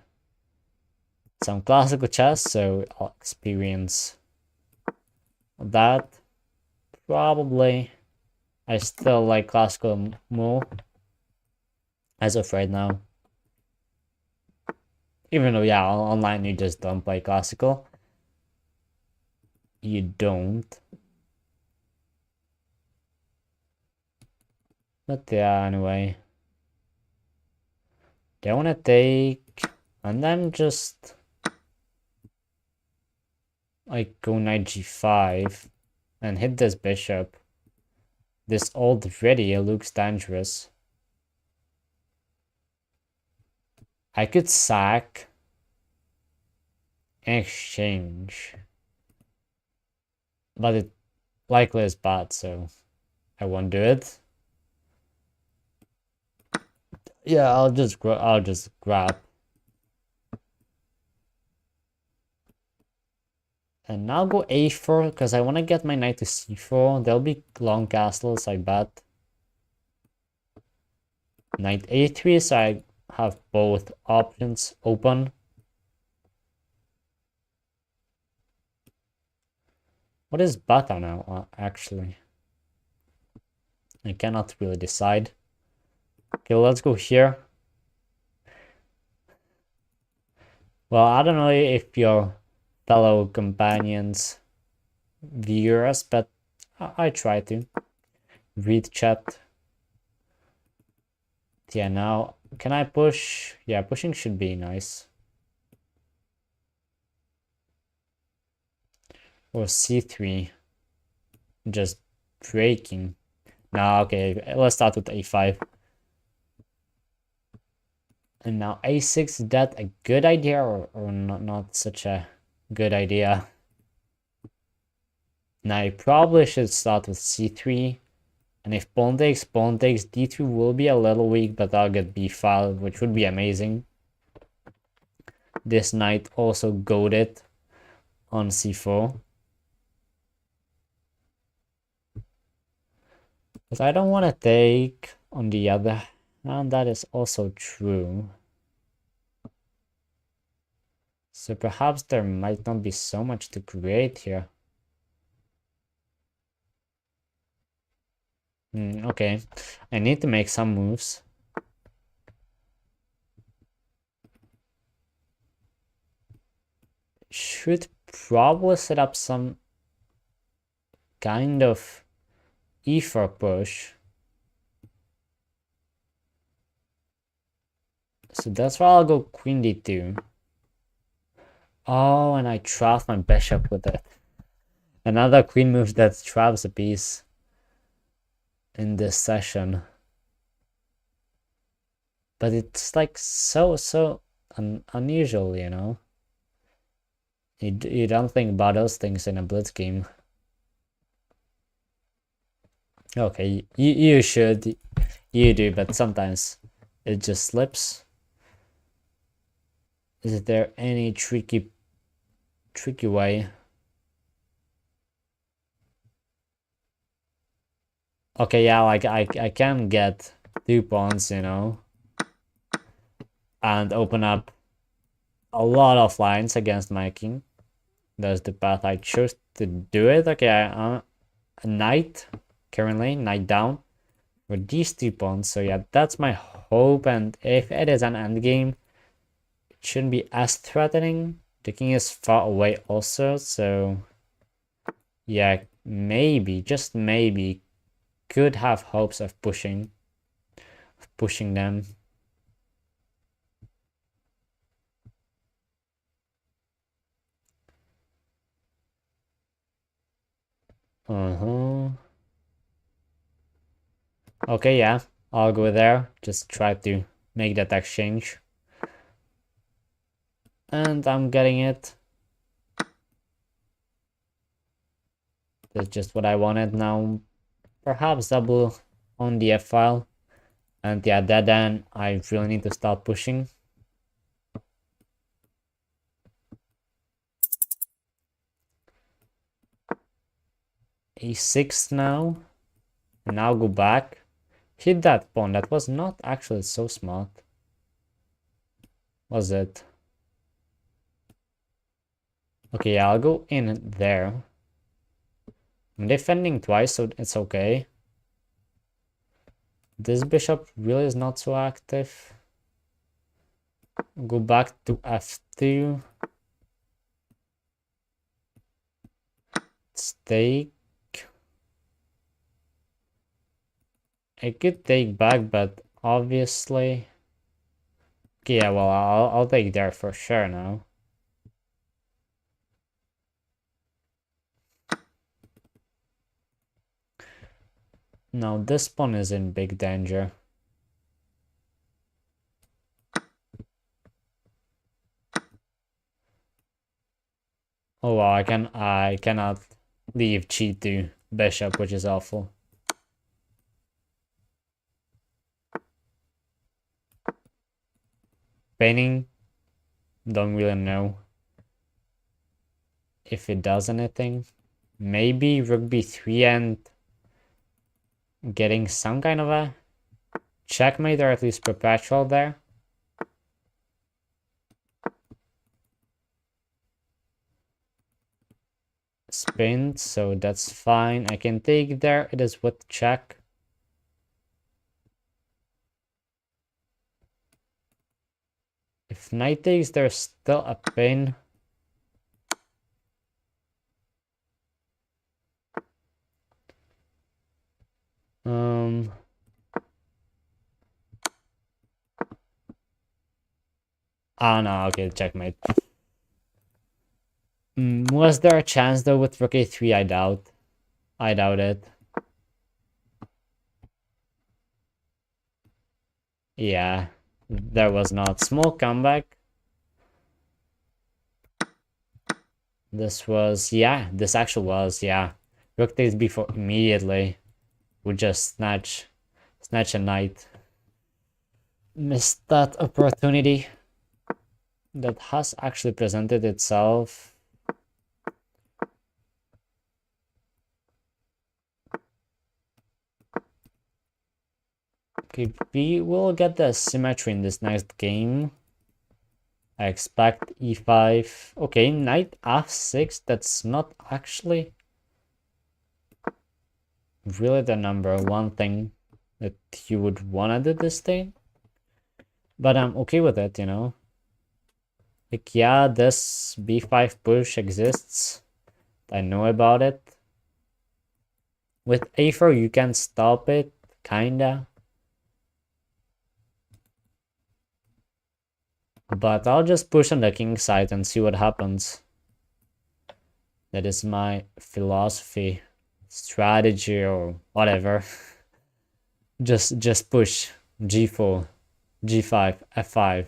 some classical chess, so I'll experience that. Probably I still like classical more as of right now. Even though, yeah, online you just don't play classical. You don't. But yeah, anyway. They want to take, and then just like go knight g5 and hit this bishop. This already looks dangerous. I could sack and exchange, but it likely is bad, so I won't do it. Yeah, I'll just grab. And now go a4 because I want to get my knight to c4. There'll be long castles, I bet. Knight a3, so I have both options open. What is beta now, actually? I cannot really decide. Okay, let's go here. Well, I don't know if your fellow companions, viewers, but I try to read chat. Yeah, now, can I push? Yeah, pushing should be nice. Or c3. Just breaking. Now, okay, let's start with a5. And now a6, is that a good idea or not such a good idea? Now you probably should start with c3. And if pawn takes, d3 will be a little weak, but I'll get b5, which would be amazing. This knight also goaded on c4. Because I don't want to take on the other hand, that is also true. So perhaps there might not be so much to create here. Okay, I need to make some moves. Should probably set up some kind of e4 push. So that's why I'll go queen d2. Oh, and I trapped my bishop with it. Another queen move that traps a piece in this session. But it's like so unusual, you know? You don't think about those things in a blitz game. Okay, you should. You do, but sometimes it just slips. Is there any tricky way? Okay, yeah, like I can get 2 pawns, you know, and open up a lot of lines against my king. That's the path I chose to do it. Okay, a knight, currently, knight down with these 2 pawns. So yeah, that's my hope, and if it is an endgame, it shouldn't be as threatening. The king is far away also, so yeah, maybe, just maybe, could have hopes of pushing them. Okay, yeah, I'll go there. Just try to make that exchange. And I'm getting it. That's just what I wanted. Now, perhaps double on the F file. And yeah, then I really need to start pushing. A6 now. And now go back. Hit that pawn. That was not actually so smart. Was it? Okay, yeah, I'll go in there. I'm defending twice, so it's okay. This bishop really is not so active. Go back to f2. Take. I could take back, but obviously. Okay, yeah, well, I'll take there for sure now. Now this pawn is in big danger. Oh wow, I cannot leave g2 bishop, which is awful. Painting, don't really know if it does anything. Maybe rook b3 and getting some kind of a checkmate, or at least perpetual there. Spin, so that's fine. I can take there. It is with check. If knight takes, there's still a pin. Oh no, okay, checkmate. Was there a chance though with rook a3? I doubt. I doubt it. Yeah, there was not. Small comeback. This was, yeah, this actually was, yeah. Rook takes b4 immediately. We just snatch a knight. Missed that opportunity that has actually presented itself. Okay, we will get the symmetry in this next game. I expect e5. Okay, knight f6. That's not actually really the number one thing that you would want to do this day. But I'm okay with it, you know. Like, yeah, this b5 push exists. I know about it. With a4, you can stop it, kinda. But I'll just push on the king side and see what happens. That is my philosophy, strategy, or whatever. just push g4, g5, f5.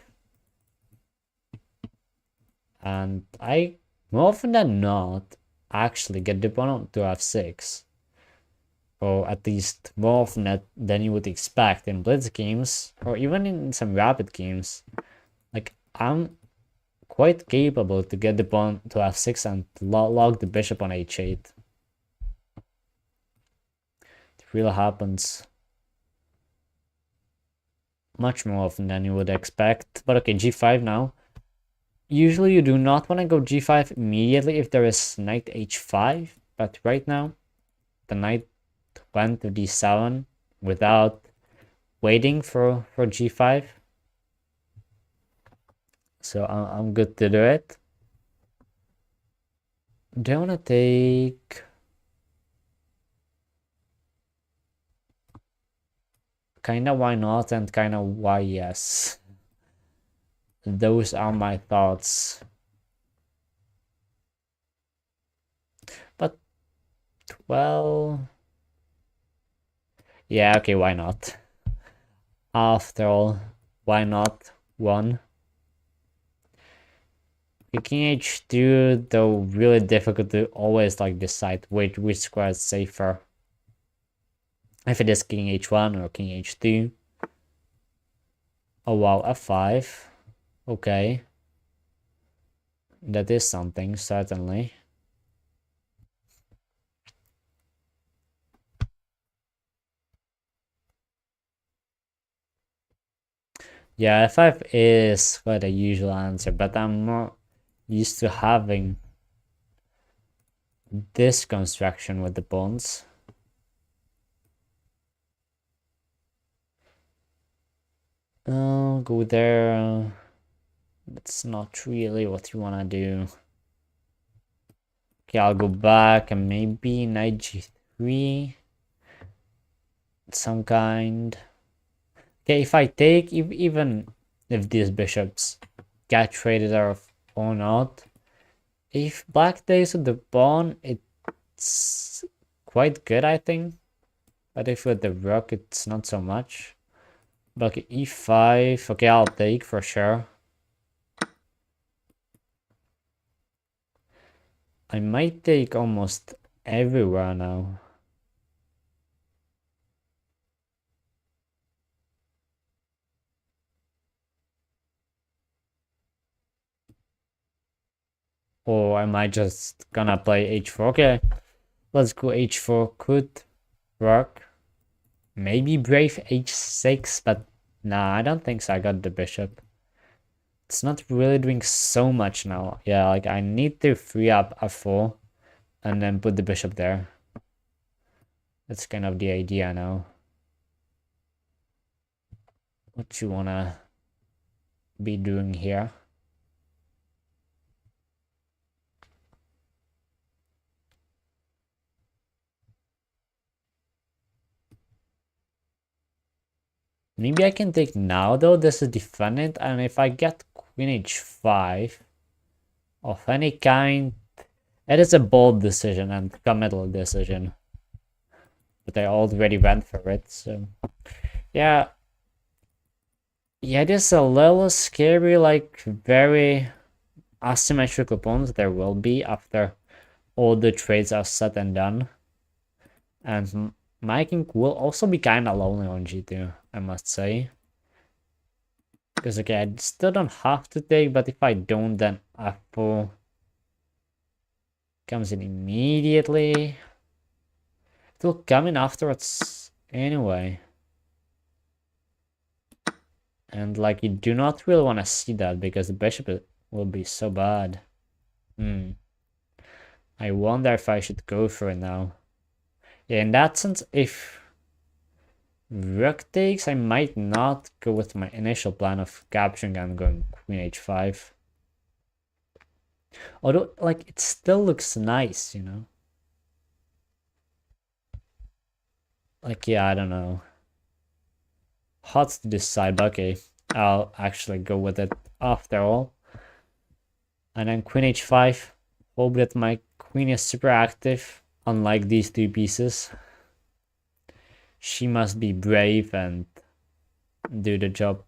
And I, more often than not, actually get the pawn to f6. Or at least more often than you would expect in blitz games, or even in some rapid games. Like, I'm quite capable to get the pawn to f6 and log the bishop on h8. It really happens much more often than you would expect. But okay, g5 now. Usually you do not want to go g5 immediately if there is knight h5, but right now the knight went to d7 without waiting for g5. So I'm good to do it. Do I want to take... Kinda why not and kinda why yes. Those are my thoughts. But, well... Yeah, okay, why not? After all, why not? One. King h2, though really difficult to always like decide which square is safer. If it is king h1 or king h2. Oh wow, f5. Okay. That is something, certainly. Yeah, f5 is quite a usual answer, but I'm more used to having this construction with the pawns. Go there. That's not really what you want to do. Okay, I'll go back and maybe knight g3. Some kind. Okay, if I take, even if these bishops get traded off or not, if black takes with the pawn, it's quite good, I think. But if with the rook, it's not so much. But okay, e5, okay, I'll take for sure. I might take almost everywhere now. Or am I just gonna play h4? Okay, let's go h4, could work. Maybe brave h6, but nah, I don't think so. I got the bishop. It's not really doing so much now. Yeah, like I need to free up f4 and then put the bishop there. That's kind of the idea now. What you wanna be doing here? Maybe I can take now though. This is defendant, and if I get queen h5 of any kind, It is a bold decision and committal decision. But I already went for it, so... Yeah. Yeah, it is a little scary, like, very asymmetric opponents there will be after all the trades are said and done. And my king will also be kinda lonely on G2, I must say. Because, okay, I still don't have to take, but if I don't, then Apple comes in immediately. It will come in afterwards anyway. And, like, you do not really want to see that because the bishop will be so bad. I wonder if I should go for it now. Yeah, in that sense, if rook takes, I might not go with my initial plan of capturing and going queen h5. Although, like, it still looks nice, you know? Like, yeah, I don't know. Hard to decide, but okay. I'll actually go with it after all. And then queen h5. Hope that my queen is super active, unlike these two pieces. She must be brave and do the job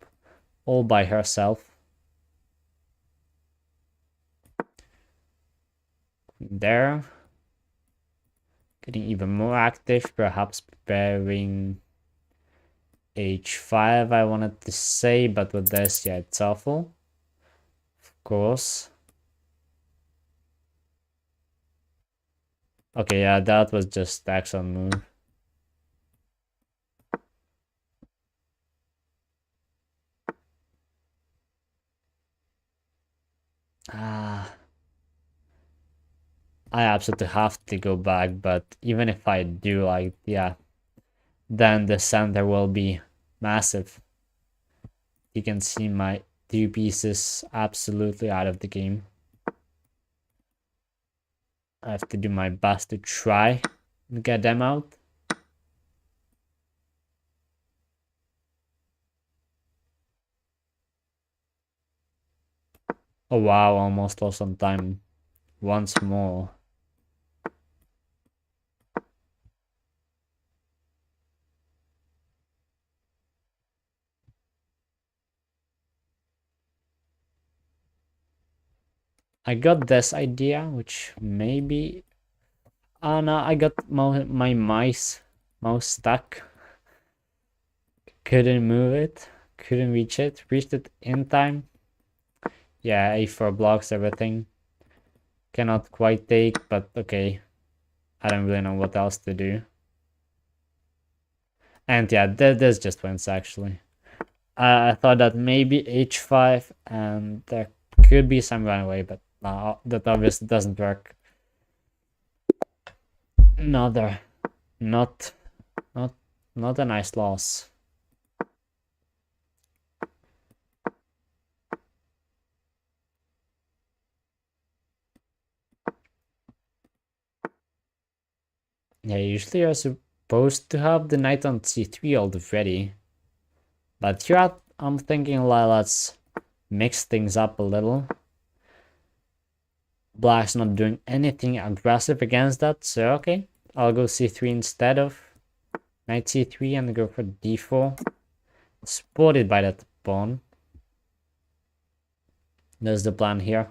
all by herself. There. Getting even more active, perhaps preparing h5 I wanted to say, but with this, yeah, it's awful. Of course. Okay, yeah, that was just the excellent move. I absolutely have to go back, but even if I do, like, yeah, then the center will be massive. You can see my two pieces absolutely out of the game. I have to do my best to try and get them out. Oh wow, almost lost some time once more. I got this idea, which maybe... Oh no, I got my mouse stuck. Couldn't move it. Couldn't reach it. Reached it in time. Yeah, A4 blocks everything. Cannot quite take, but okay. I don't really know what else to do. And yeah, this just wins actually. I thought that maybe h5 and there could be some runaway, but no, that obviously doesn't work. Another, not a nice loss. Yeah, usually you're supposed to have the knight on c3 already. But here I'm thinking, let's mix things up a little. Black's not doing anything aggressive against that, so okay. I'll go c3 instead of knight c3 and go for d4. Spotted by that pawn. That's the plan here.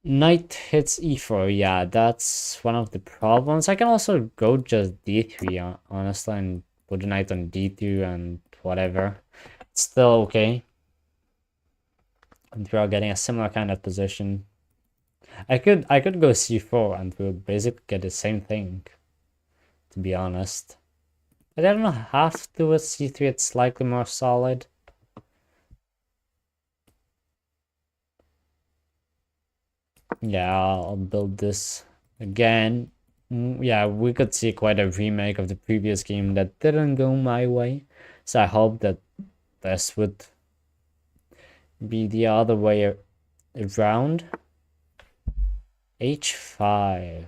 Knight hits e4, yeah, that's one of the problems. I can also go just d3, honestly, and put the knight on d2 and whatever. It's still okay. And we are getting a similar kind of position. I could go c4 and we'll basically get the same thing, to be honest. But I don't have to with c3, it's slightly more solid. Yeah, I'll build this again. Yeah, we could see quite a remake of the previous game that didn't go my way. So I hope that this would be the other way around. h5.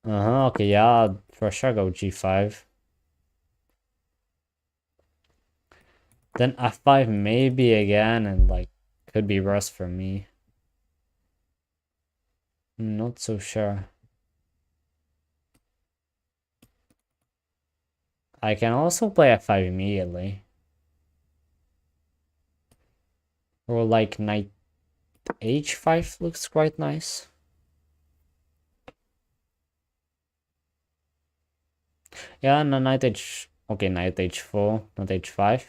Okay, yeah, I'll for sure go g5. Then f5 maybe again, and like could be worse for me. Not so sure. I can also play f5 immediately. Or like knight h5 looks quite nice. Yeah, no, knight h... Okay, knight h4, not h5.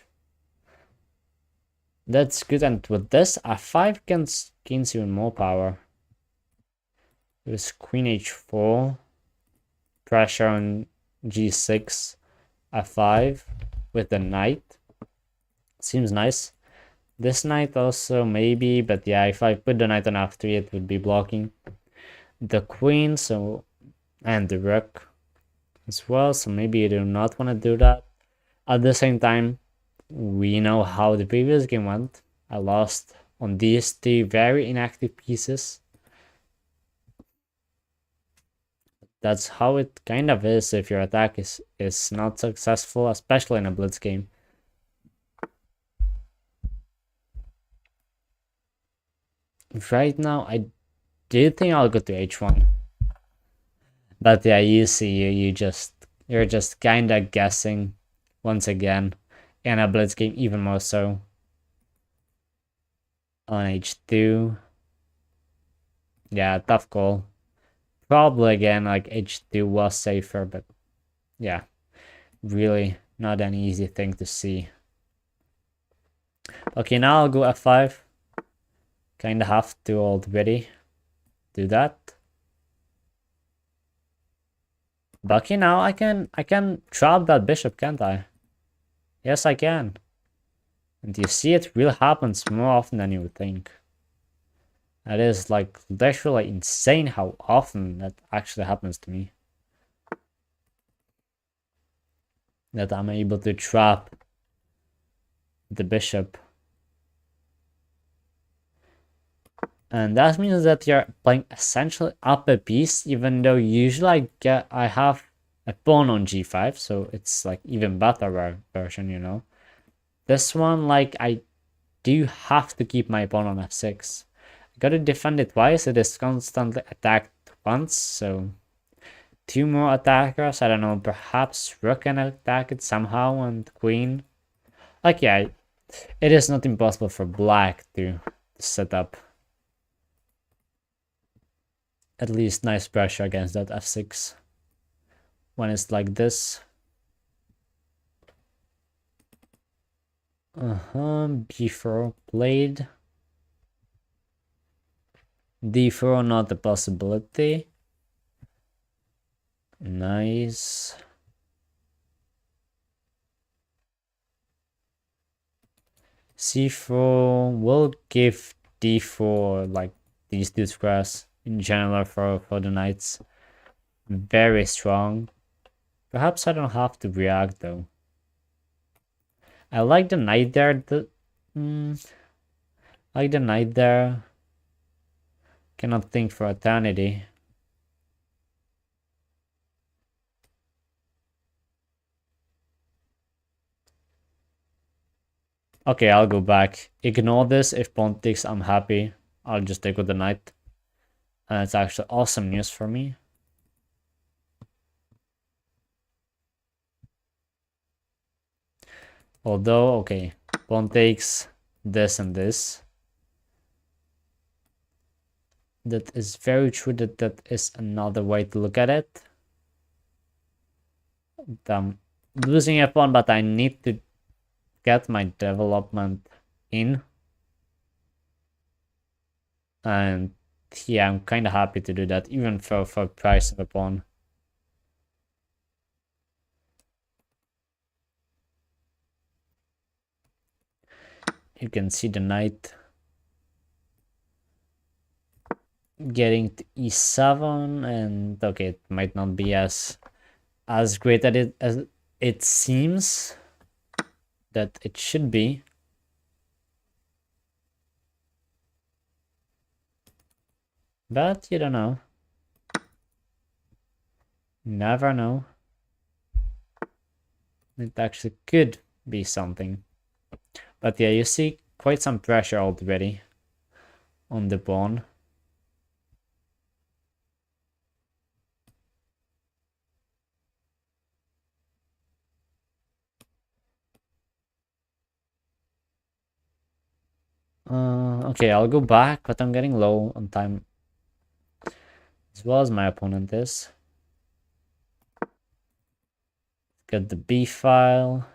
That's good, and with this, f5 gains even more power. There's queen h4, pressure on g6, f5 with the knight. Seems nice. This knight also maybe, but yeah, if I put the knight on f3, it would be blocking the queen, so, and the rook as well, so maybe you do not want to do that. At the same time, we know how the previous game went. I lost on these two very inactive pieces. That's how it kind of is if your attack is not successful, especially in a blitz game. Right now, I do think I'll go to h1. But yeah, you see, you're just kind of guessing once again. In a blitz game, even more so. On h2. Yeah, tough call. Probably again, like h2 was safer, but yeah, really not an easy thing to see. Okay, now I'll go f5. Kinda have to already do that. But okay, now I can trap that bishop, can't I? Yes, I can. And you see, it really happens more often than you would think. That is like literally insane how often that actually happens to me. That I'm able to trap the bishop. And that means that you're playing essentially up a piece, even though usually I have a pawn on g5, so it's like even better version, you know. This one, like, I do have to keep my pawn on f6. I gotta defend it twice, it is constantly attacked once, so 2 more attackers, I don't know, perhaps rook can attack it somehow, and queen. Like, yeah, it is not impossible for black to set up at least nice pressure against that f6 when it's like this. B4 played. D4 not a possibility. Nice. C4 will give D4 like these two squares in general for the knights. Very strong. Perhaps I don't have to react though. I like the knight there. Like the knight there. Cannot think for eternity. Okay, I'll go back. Ignore this. If pawn takes, I'm happy. I'll just take with the knight. And it's actually awesome news for me. Although, okay, pawn takes this and this. That is very true that is another way to look at it. I'm losing a pawn, but I need to get my development in. And yeah, I'm kind of happy to do that, even for price of a pawn. You can see the knight getting to e7, and okay, it might not be as great at it as it seems that it should be. But you don't know. Never know. It actually could be something. But yeah, you see quite some pressure already on the pawn. Okay, I'll go back, but I'm getting low on time as well as my opponent is. Get the B file.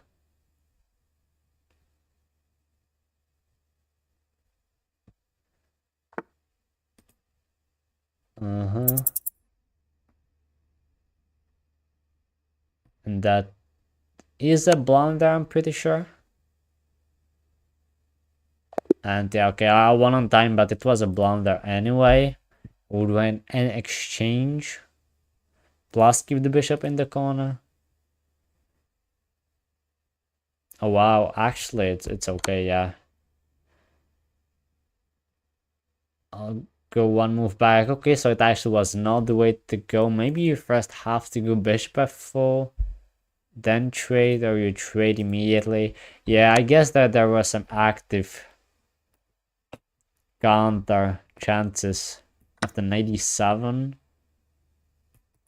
And that is a blunder, I'm pretty sure. And yeah, okay, I won on time, but it was a blunder anyway. Would win an exchange. Plus keep the bishop in the corner. Oh wow, actually it's okay, yeah. I'll go one move back. Okay, so it actually was not the way to go. Maybe you first have to go bishop f4, then trade, or you trade immediately. Yeah, I guess that there was some active counter chances after 97.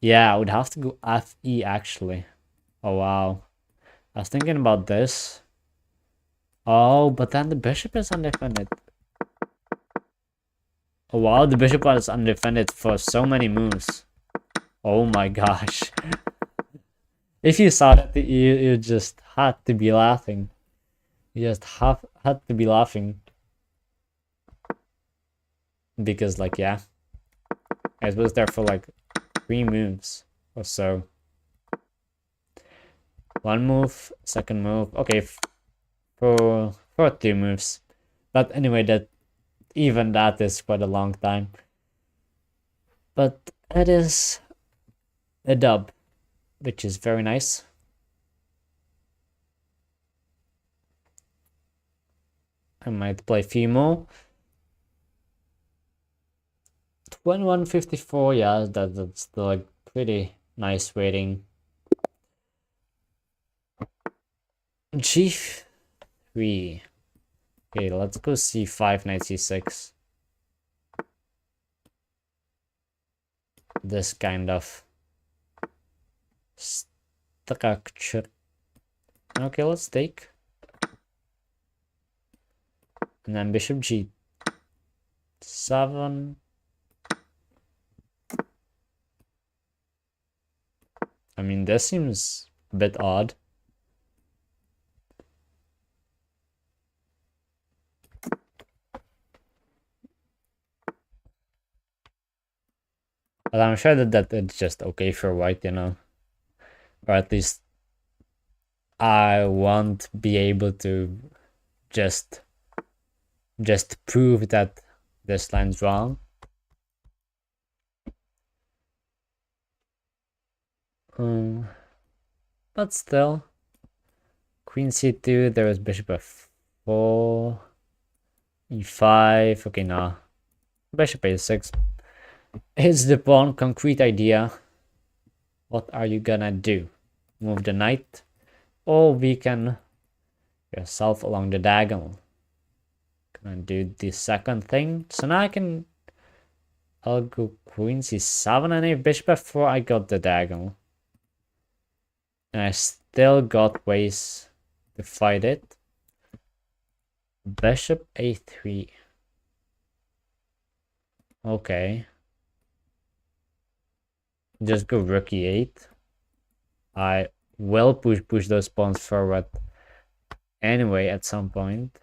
Yeah, I would have to go fe actually. Oh wow. I was thinking about this. Oh, but then the bishop is undefended. Oh wow, the bishop was undefended for so many moves. Oh my gosh. If you saw that, you just had to be laughing. You just had to be laughing. Because, like, yeah. I was there for like 3 moves or so. One move, second move. Okay, for 2 moves. But anyway, even that is quite a long time. But it is a dub, which is very nice. I might play a few more. 2154, yeah, that's still like pretty nice rating. G3. Okay, let's go C5, knight C6. This kind of structure. Okay, let's take. And then bishop G7. I mean, this seems a bit odd. But I'm sure that it's just okay for white, you know. Or at least I won't be able to just prove that this line's wrong. But still, queen c2, there was bishop f4, e5. Okay, nah, bishop a6. Is the pawn concrete idea? What are you gonna do? Move the knight, or weaken yourself along the diagonal? Gonna do the second thing. So now I'll go queen c7, and if bishop f4, I got the diagonal. And I still got ways to fight it. Bishop a3. Okay. Just go rook e8. I will push those pawns forward anyway at some point.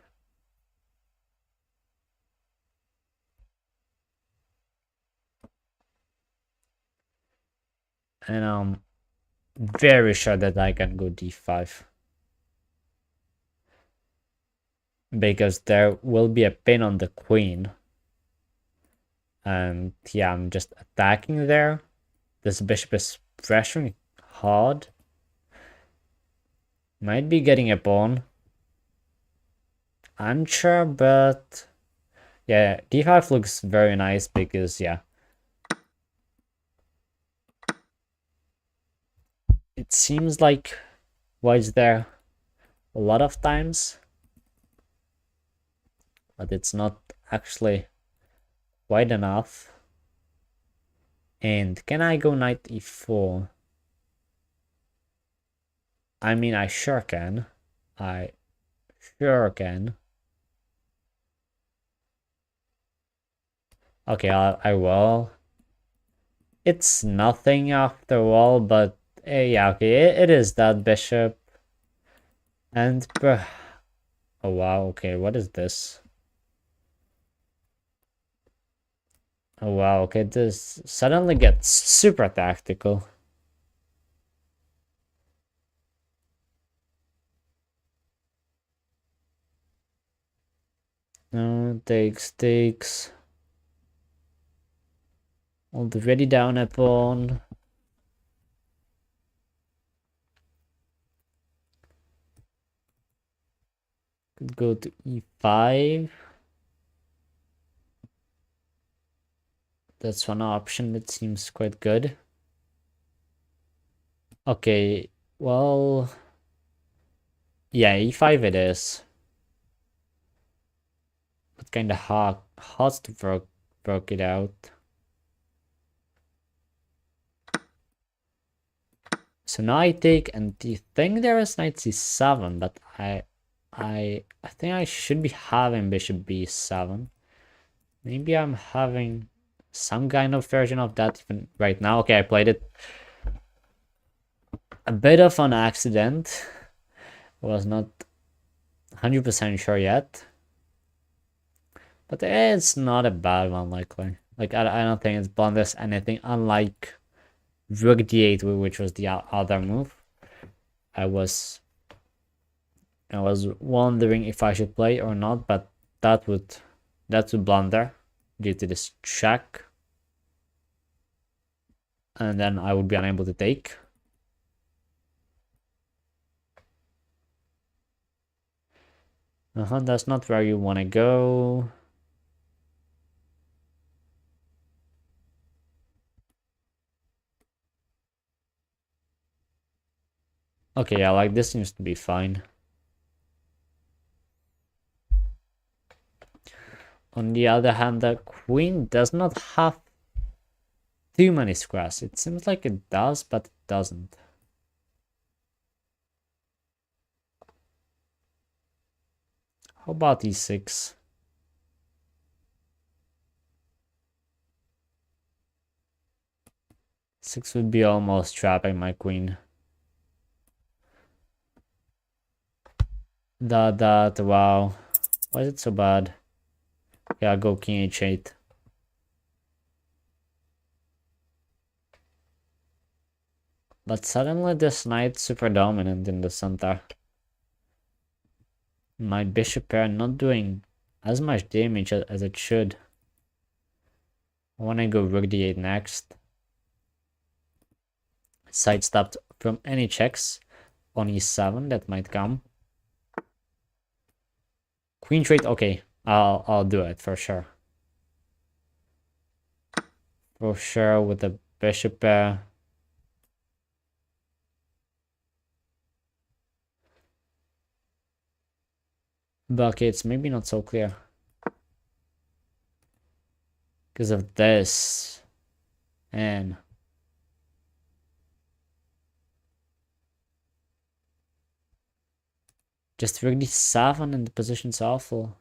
And I'm very sure that I can go d5. Because there will be a pin on the queen. And yeah, I'm just attacking there. This bishop is pressuring hard. Might be getting a pawn. Unsure, but yeah, d5 looks very nice because yeah, it seems like white's there a lot of times. but it's not actually quite enough. And can I go knight e4? I mean, I sure can. I sure can. Okay, I will. It's nothing after all, but yeah, okay, it is that bishop. And oh wow, okay, what is this? Oh wow, okay, this suddenly gets super tactical. No, takes. Already down a pawn. Could go to e5. That's one option that seems quite good. Okay, well, yeah, e5 it is. But kind of hard to work it out. So now I take, and you think there is knight c7, but I think I should be having bishop b7. Maybe I'm having some kind of version of that even right now. Okay, I played it a bit of an accident. Was not 100% sure yet. But it's not a bad one, likely. Like, I don't think it's blunders anything, unlike rook d8, which was the other move. I was wondering if I should play or not, but that's a blunder due to this check. And then I would be unable to take. That's not where you want to go. Okay, yeah, like this seems to be fine. On the other hand, the queen does not have too many squares. It seems like it does, but it doesn't. How about e6? Six would be almost trapping my queen. That, wow. Why is it so bad? Yeah, I'll go king h8. But suddenly this knight's super dominant in the center. My bishop pair not doing as much damage as it should. I want to go rook d8 next. Sidestepped from any checks on e7 that might come. Queen trade, okay. I'll do it for sure. For sure with the bishop pair. But okay, it's maybe not so clear. Because of this. And just rook d7 and the position's awful.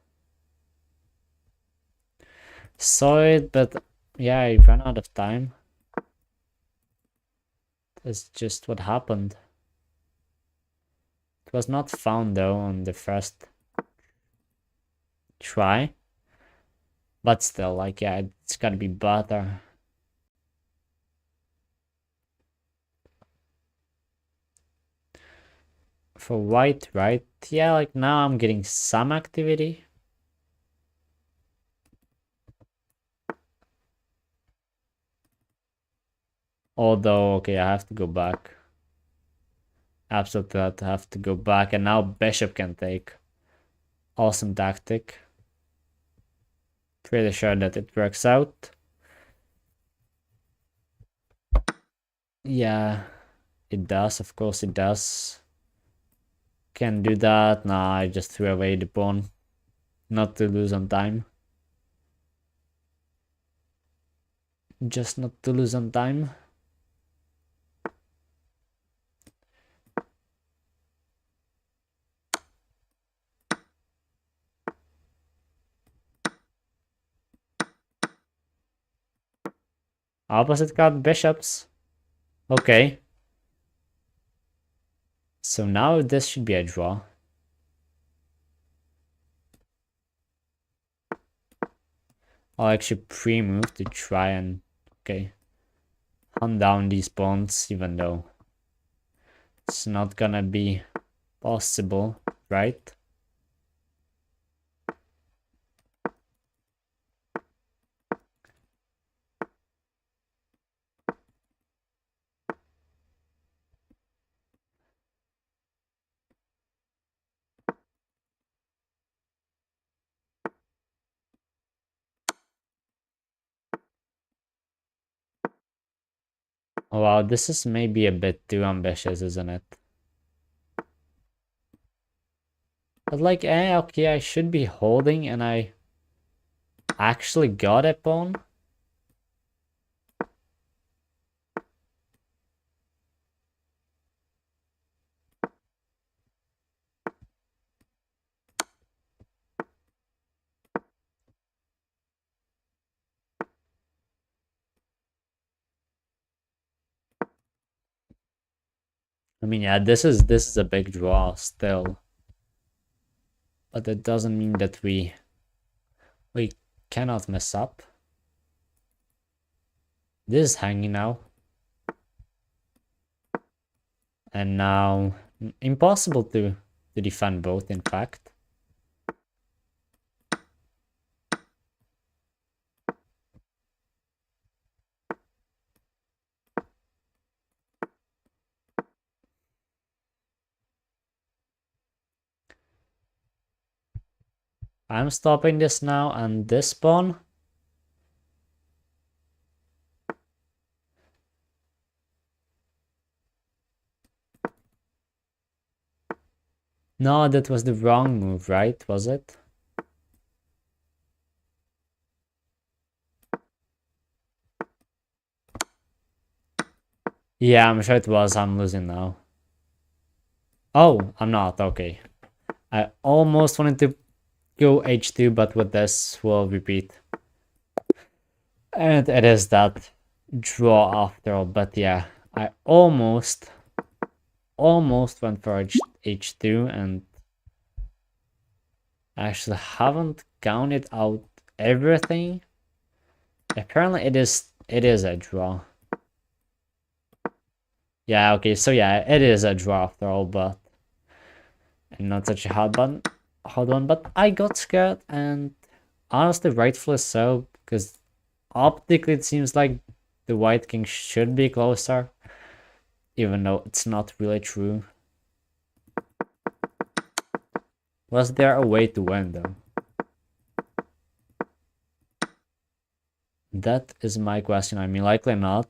Saw it, but yeah, I ran out of time. That's just what happened. It was not found though on the first try. But still, like, yeah, it's gotta be better. For white, right? Yeah, like now I'm getting some activity. Although, okay, I have to go back. Absolutely, I have to go back. And now bishop can take. Awesome tactic. Pretty sure that it works out. Yeah, it does. Of course it does. Can do that. Nah, I just threw away the pawn. Not to lose on time. Just not to lose on time. Opposite got bishops. Okay. So now this should be a draw. I'll actually pre-move to try and, okay, hunt down these pawns, even though it's not gonna be possible, right? Oh, wow, this is maybe a bit too ambitious, isn't it? But like, okay, I should be holding and I actually got a pawn. I mean, yeah, this is a big draw still. But that doesn't mean that we cannot mess up. This is hanging now. And now impossible to defend both, in fact. I'm stopping this now, and this pawn. No, that was the wrong move, right? Was it? Yeah, I'm sure it was. I'm losing now. Oh, I'm not. Okay. I almost wanted to go h2, but with this, we'll repeat. And it is that draw after all. But yeah, I almost went for h2 and actually haven't counted out everything. Apparently it is a draw. Yeah, okay, so yeah, it is a draw after all, but not such a hard one, but I got scared, and honestly rightfully so, because optically it seems like the white king should be closer, even though it's not really true. Was there a way to win though? That is my question. I mean, likely not.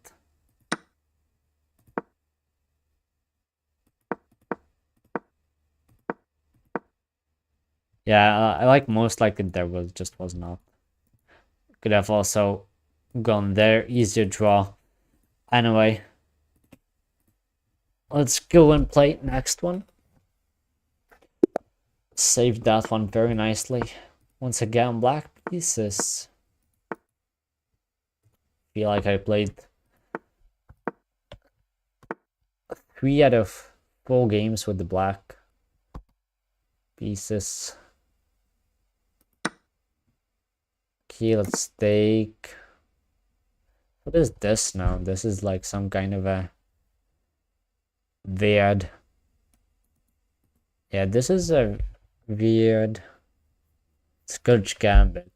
Yeah, I like most likely there was not. Could have also gone there, easier draw. Anyway, let's go and play next one. Saved that one very nicely. Once again, black pieces. Feel like I played 3 out of 4 games with the black pieces. Okay, let's take... What is this now? This is like some kind of a weird... Yeah, this is a weird Scotch gambit.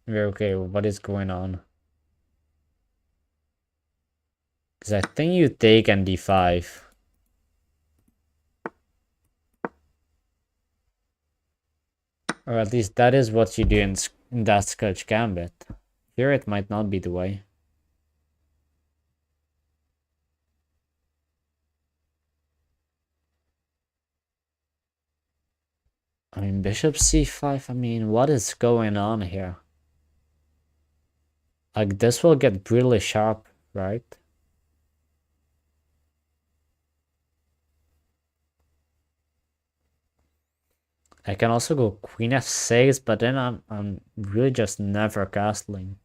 Okay, what is going on? Because I think you take and d5. Or at least that is what you do in that Scotch gambit. Here it might not be the way. I mean, bishop c5, I mean, what is going on here? Like, this will get really sharp, right? I can also go queen f6, but then I'm really just never castling.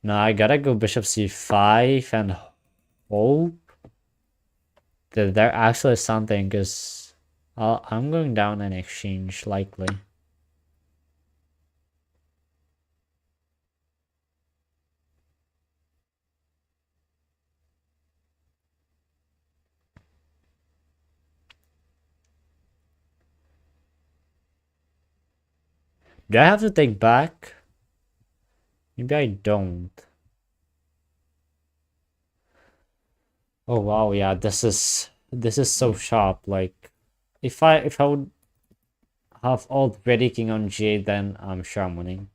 No, I gotta go bishop c5 and hope that there actually is something, because I'm going down in exchange, likely. Do I have to take back? Maybe I don't. Oh wow, yeah, this is so sharp. Like, if I would have already king on g8, then I'm sure I'm winning.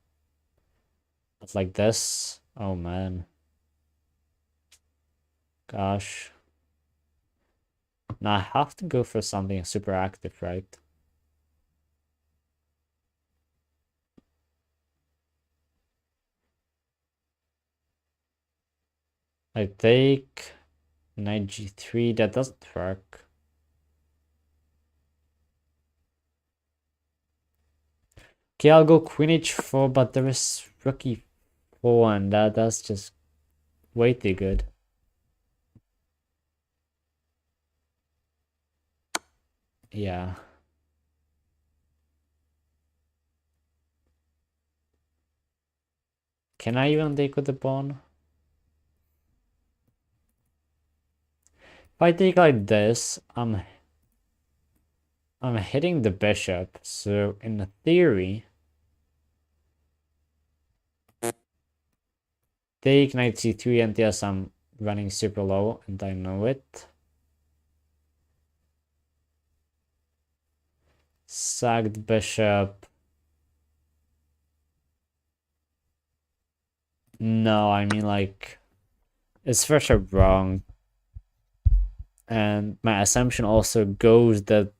But like this, oh man, gosh. Now I have to go for something super active, right? I take knight g3. That doesn't work. Okay, I'll go queen h4, but there is rook e4, and that's just way too good. Yeah. Can I even take with the pawn? If I take like this, I'm hitting the bishop, so in theory, take knight c3, and yes, I'm running super low, and I know it. Sacked bishop. No, I mean, like, it's for sure wrong. And my assumption also goes that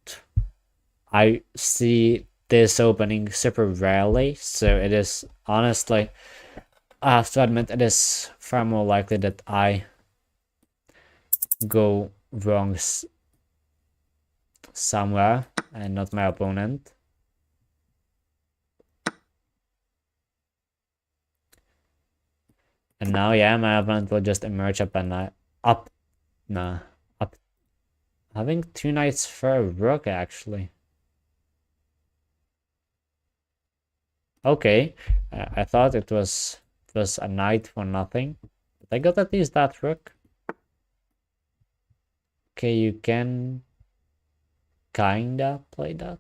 I see this opening super rarely, so it is honestly, I have to admit, it is far more likely that I go wrong somewhere and not my opponent. And now, yeah, my opponent will just emerge up and up. Nah, up. Having two knights for a rook, actually. Okay, I thought it was a knight for nothing. But I got at least that rook. Okay, you can kinda play that.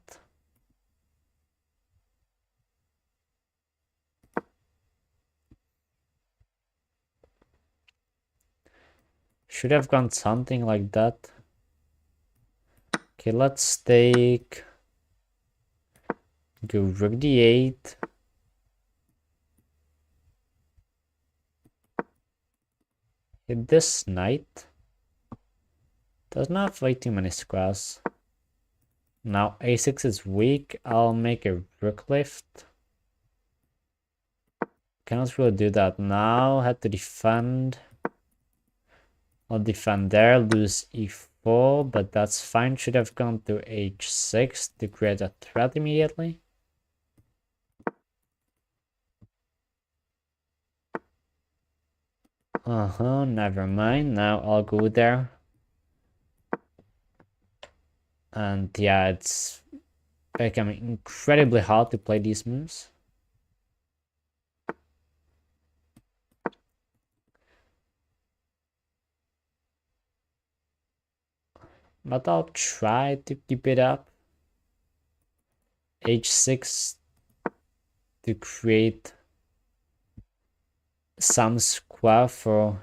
Should have gone something like that. Okay, let's take... Go rook d8. Hit this knight. Does not have way too many squares. Now a6 is weak. I'll make a rook lift. Cannot really do that now. Had to defend. I'll defend there, lose e4, but that's fine. Should have gone to h6 to create a threat immediately. Never mind. Now I'll go there. And yeah, it's becoming incredibly hard to play these moves. But I'll try to keep it up. h6 to create some square for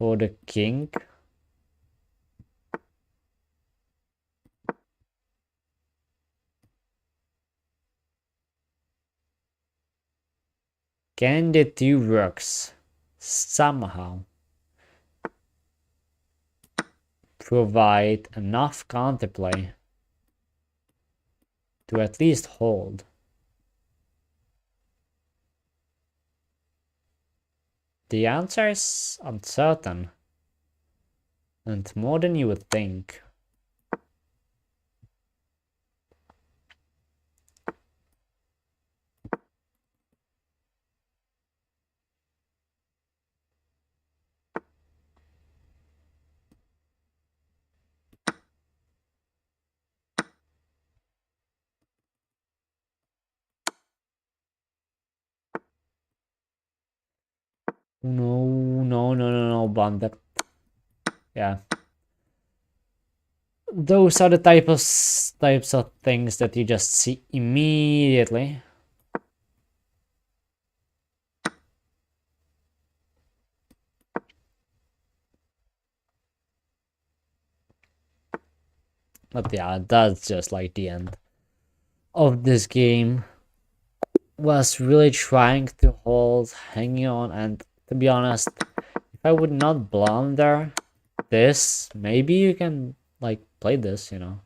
the king. Can the two works somehow? provide enough counterplay to at least hold. The answer is uncertain, and more than you would think. No, Bandit. Yeah. Those are the types of things that you just see immediately. But yeah, that's just like the end of this game. Was really trying to hold, hanging on, and to be honest, if I would not blunder this, maybe you can like play this, you know.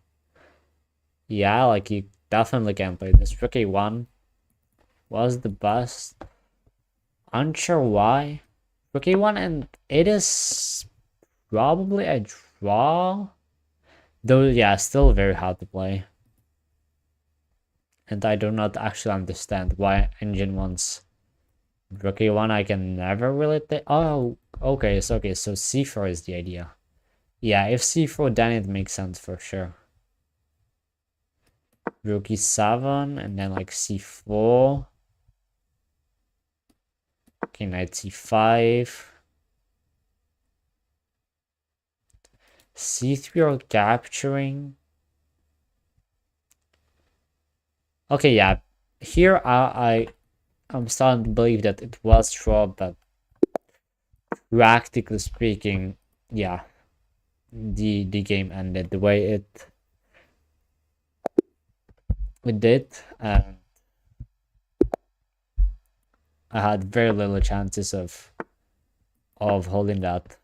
Yeah, like you definitely can play this. Rook a1 was the best. Unsure why. Rook a1, and it is probably a draw. Though, yeah, still very hard to play. And I do not actually understand why engine wants Rook a1. I can never really take. Oh, okay, so c4 is the idea. Yeah, if c4, then it makes sense for sure. Rook e7, and then like c4. Okay, knight c5. c3 or capturing. Okay, yeah. Here I'm starting to believe that it was draw, but practically speaking, yeah, the game ended the way it did, and I had very little chances of holding that.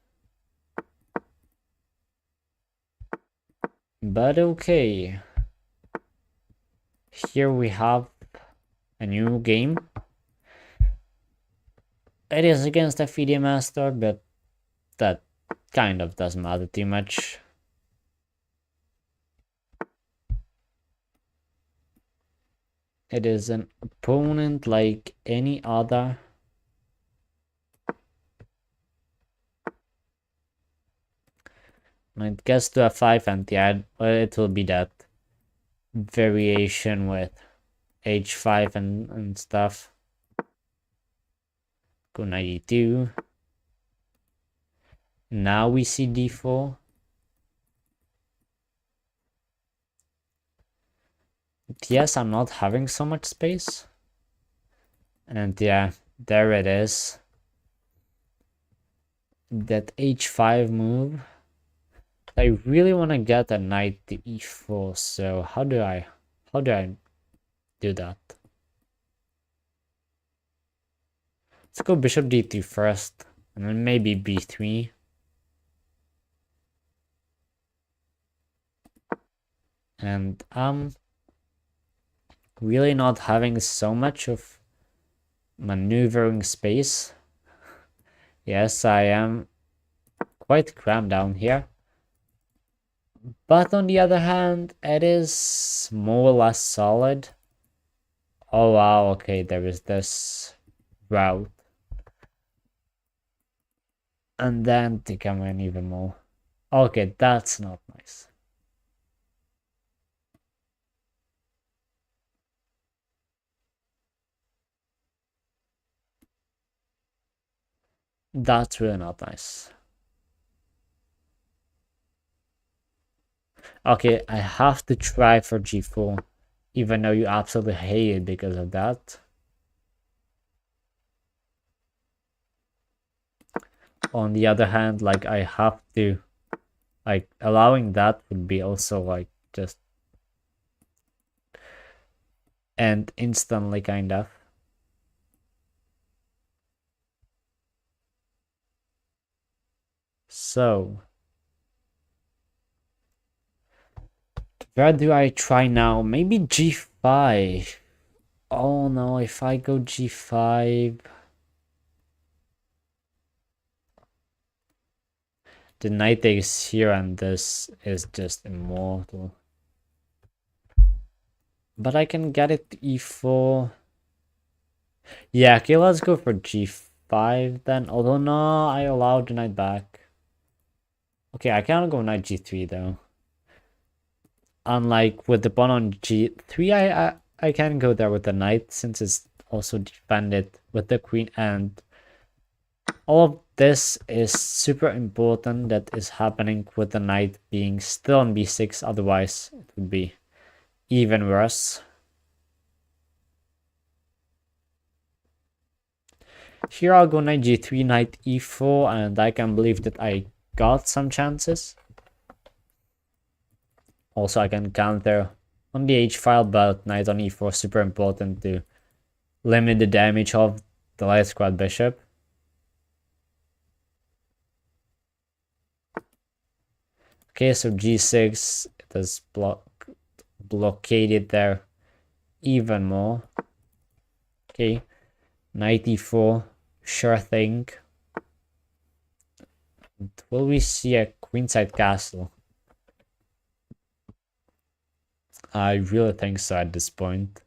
But okay, here we have a new game. It is against a FIDE master, but that kind of doesn't matter too much. It is an opponent like any other. It gets to f5, and yeah, it will be that variation with h5 and stuff. Go knight e2. Now we see d4. Yes, I'm not having so much space. And yeah, there it is. That h5 move. I really want to get a knight to e4, so how do I do that? Let's go bishop d2 first, and then maybe b3. And I'm really not having so much of maneuvering space. Yes, I am quite crammed down here. But on the other hand, it is more or less solid. Oh wow, okay, there is this route. And then to come in even more. Okay, that's not nice. That's really not nice. Okay, I have to try for g4, even though you absolutely hate it because of that. On the other hand, like I have to, like allowing that would be also like just end instantly kind of. So Where do I try now? Maybe g5. Oh no, if I go g5... The knight is here and this is just immortal. But I can get it to e4. Yeah, okay, let's go for g5 then. Although no, I allowed the knight back. Okay, I cannot go knight g3 though. Unlike with the pawn on g3, I can go there with the knight since it's also defended with the queen, and all of this is super important that is happening with the knight being still on b6, otherwise it would be even worse. Here I'll go knight g3, knight e4, and I can believe that I got some chances. Also, I can counter on the h file, but knight on e4 is super important to limit the damage of the light squad bishop. Okay, so g6, it is blockaded there even more. Okay, knight e4, sure thing. And will we see a queenside castle? I really think so at this point.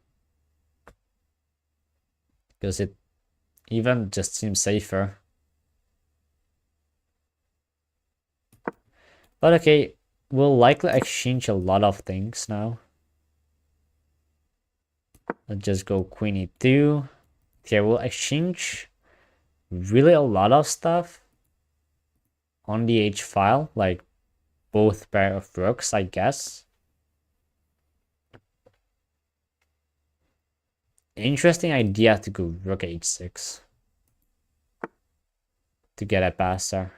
Because it even just seems safer. But okay, we'll likely exchange a lot of things now. Let's just go queen e2. Okay, we'll exchange really a lot of stuff on the h file, like both pair of rooks, I guess. Interesting idea to go rook h6 to get a passer.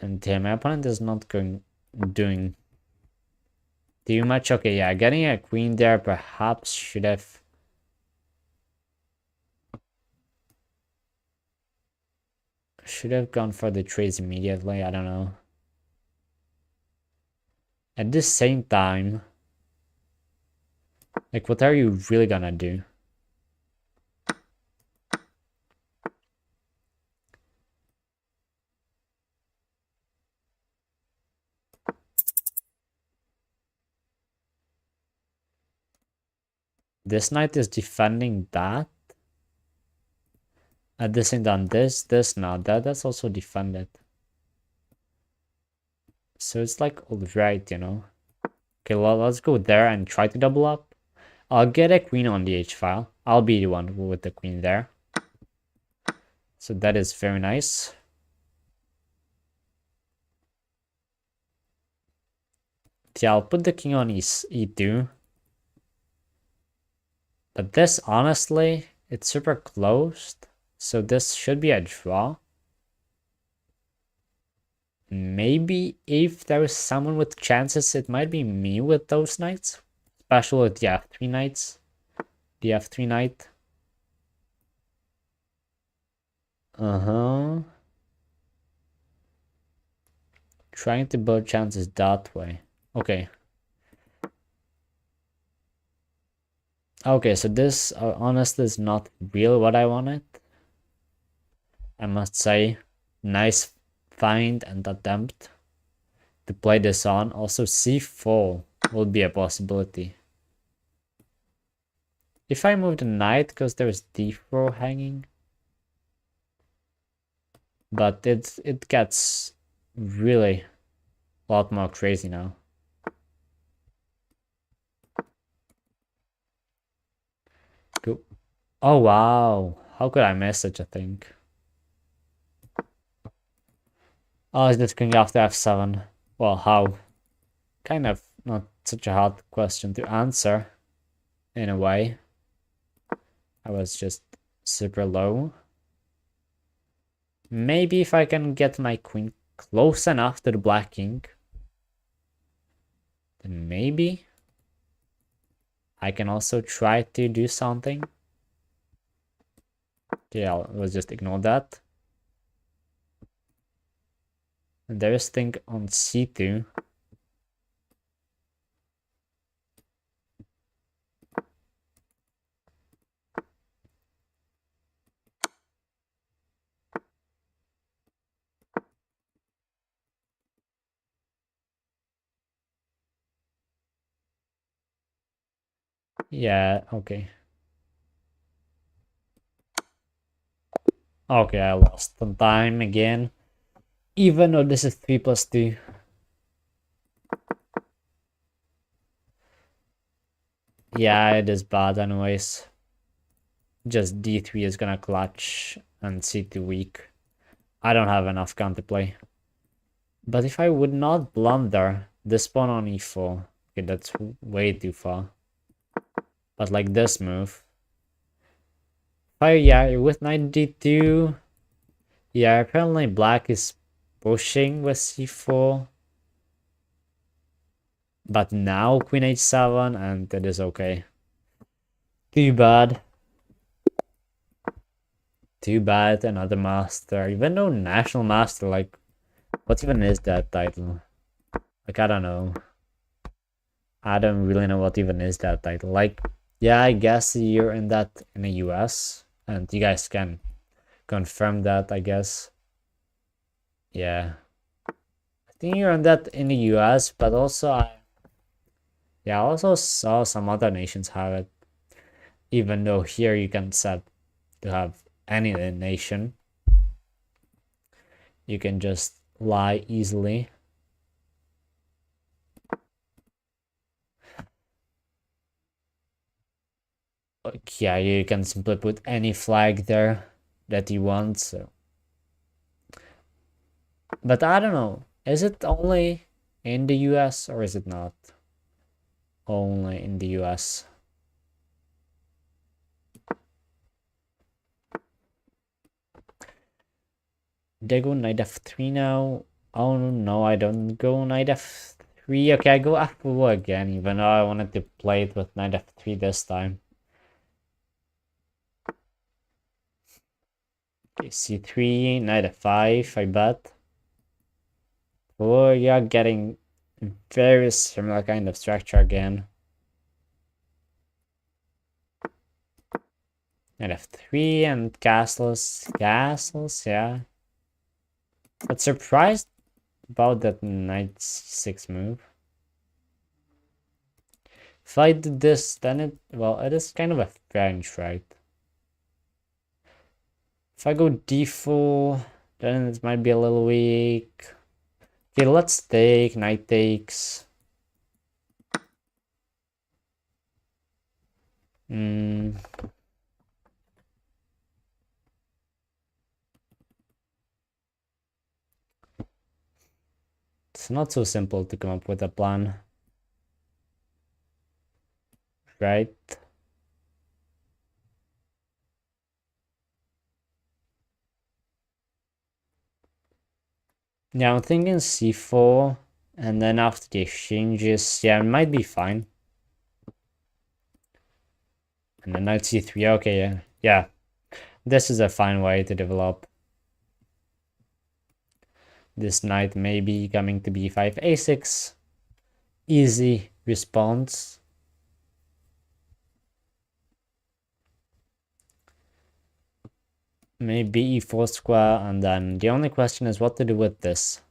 And yeah, my opponent is not doing too much. Okay, yeah, getting a queen there perhaps should have gone for the trades immediately. I don't know. At the same time, like, what are you really gonna do? This knight is defending that. At the same time, this not. That's also defended. So it's like alright, you know. Okay, well, let's go there and try to double up. I'll get a queen on the h file. I'll be the one with the queen there. So that is very nice. Yeah, I'll put the king on e2. But this, honestly, it's super closed. So this should be a draw. Maybe if there is someone with chances, it might be me with those knights. Especially with the f3 knights. The f3 knight. Trying to build chances that way. Okay. Okay, so this honestly is not really what I wanted. I must say, nice find and attempt to play this on. Also, c4 will be a possibility. If I move the knight, because there's d4 hanging. But it gets really a lot more crazy now. Go. Oh wow, how could I miss such a thing? Oh, is this king after f7? Well, how? Kind of not such a hard question to answer, in a way. I was just super low. Maybe if I can get my queen close enough to the black king, then maybe I can also try to do something. Yeah, let's just ignore that. And there is thing on c2. Yeah, okay. Okay, I lost some time again. Even though this is 3+2. Yeah, it is bad anyways. Just d3 is gonna clutch and c2 weak. I don't have enough counterplay. But if I would not blunder this pawn on e4, okay, that's way too far. But like this move. Oh yeah, with knight d2. Yeah, apparently black is pushing with c4. But now queen h7 and it is okay. Too bad. Too bad, another master. Even though national master, like, what even is that title? Like, I don't know. I don't really know what even is that title. Like, yeah, I guess you're in that in the US, and you guys can confirm that, I guess. Yeah. I think you're in that in the US, but also I also saw some other nations have it. Even though here you can set to have any nation. You can just lie easily. Yeah, you can simply put any flag there that you want. So, but I don't know. Is it only in the US or is it not only in the US? They go knight f3 now. Oh no, I don't go knight f3. Okay, I go f4 again, even though I wanted to play it with knight f3 this time. Okay, c3, knight f5, I bet. Oh, you're getting very similar kind of structure again. Knight f3 and castles, yeah. But surprised about that knight c6 move. If I did this, then it is kind of a French, right? If I go d4, then it might be a little weak. Okay, let's take, knight takes. It's not so simple to come up with a plan. Right? Yeah, I'm thinking c4, and then after the exchanges, yeah, it might be fine. And then knight c3, okay, yeah. This is a fine way to develop. This knight may be coming to b5, a6. Easy response. Maybe e4 square, and then the only question is what to do with this.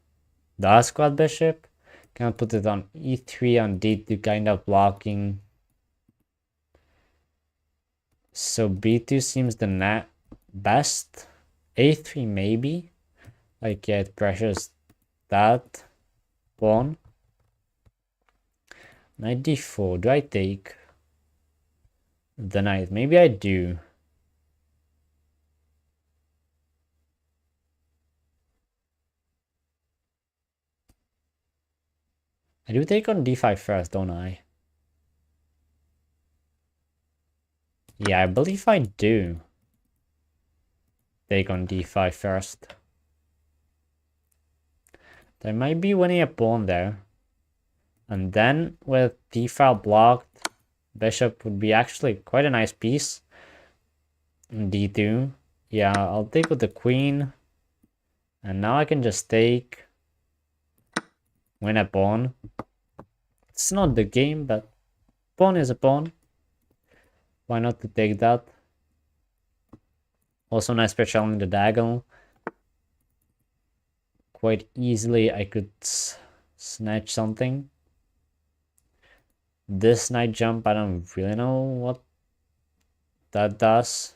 The R-squared bishop. Can I put it on e3 on d2, kind of blocking. So b2 seems the best. a3 maybe. Like, yeah, it pressures that pawn. Knight d4. Do I take the knight? Maybe I do. I do take on d5 first, don't I? Yeah, I believe I do. Take on d5 first. There might be winning a pawn there. And then with d-file blocked, bishop would be actually quite a nice piece. d2. Yeah, I'll take with the queen. And now I can just take. win a pawn. It's not the game, but pawn is a pawn. Why not to take that? Also nice special in the diagonal. Quite easily I could snatch something. This knight jump, I don't really know what that does.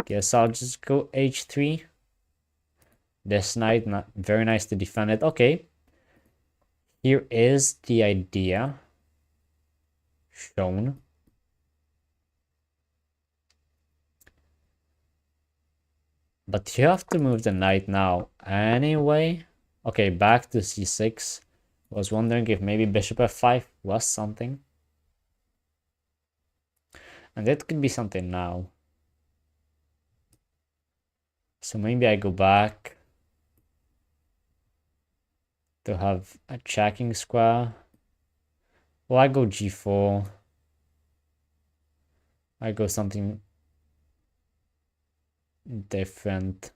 Guess I'll just go h3. This knight, not very nice to defend it. Okay. Here is the idea shown. But you have to move the knight now anyway. Okay, back to c6. Was wondering if maybe bishop f5 was something. And it could be something now. So maybe I go back to have a checking square. Well, I go g4. I go something different.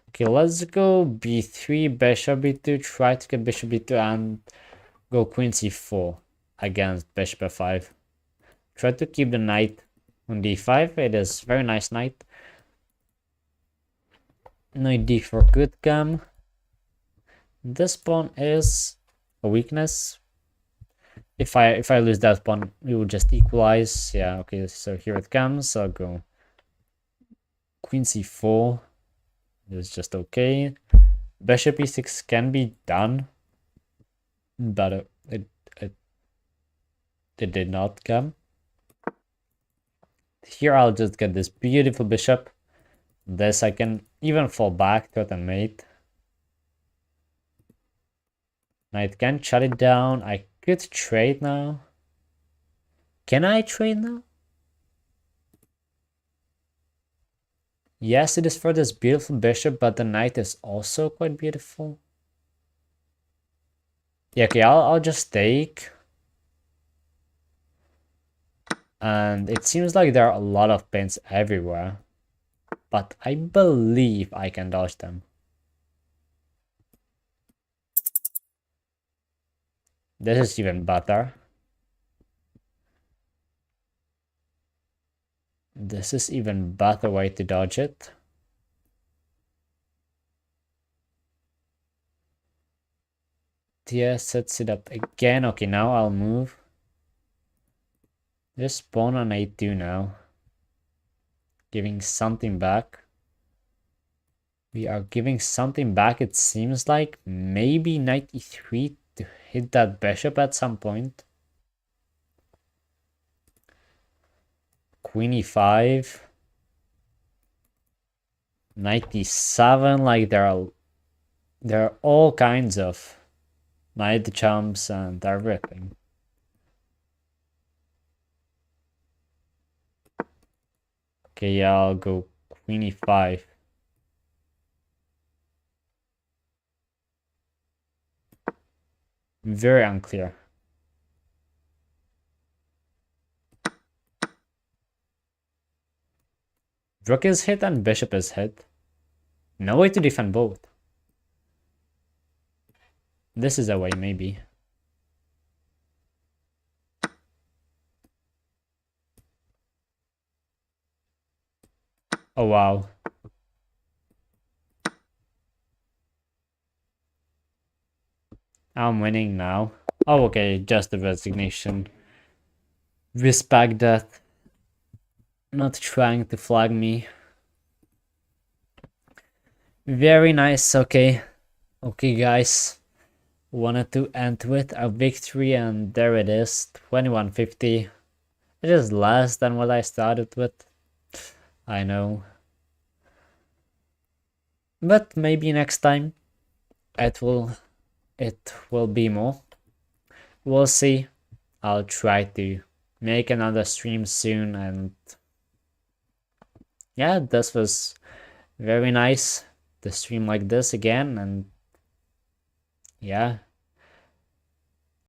Okay, let's go b3, bishop b2, try to get bishop b2 and go queen c4 against bishop f5. Try to keep the knight on d5. It is very nice knight. Knight d4 could come. This pawn is a weakness. If I lose that pawn, we will just equalize. Yeah, okay, so here it comes. I'll go queen c4. It's just okay. Bishop e6 can be done, but it did not come. Here I'll just get this beautiful bishop. This I can even fall back to it and mate. Knight can shut it down. I could trade now. Can I trade now? Yes, it is for this beautiful bishop, but the knight is also quite beautiful. Yeah, okay, I'll just take. And it seems like there are a lot of pins everywhere. But I believe I can dodge them. This is even better. This is even better way to dodge it. Tia sets it up again. Okay, now I'll move. Just pawn on a2 now. Giving something back. We are giving something back, it seems like. Maybe knight e3 to hit that bishop at some point. Queen e5. Knight e7, like there are all kinds of knight jumps and everything. Okay, yeah, I'll go queen e5. Very unclear. Rook is hit and bishop is hit. No way to defend both. This is a way, maybe. Oh, wow. I'm winning now. Oh, okay, just the resignation. Respect that. Not trying to flag me. Very nice, okay. Okay, guys. Wanted to end with a victory, and there it is, 2150. It is less than what I started with. I know. But maybe next time it will be more. We'll see. I'll try to make another stream soon, and yeah, this was very nice to stream like this again, and yeah,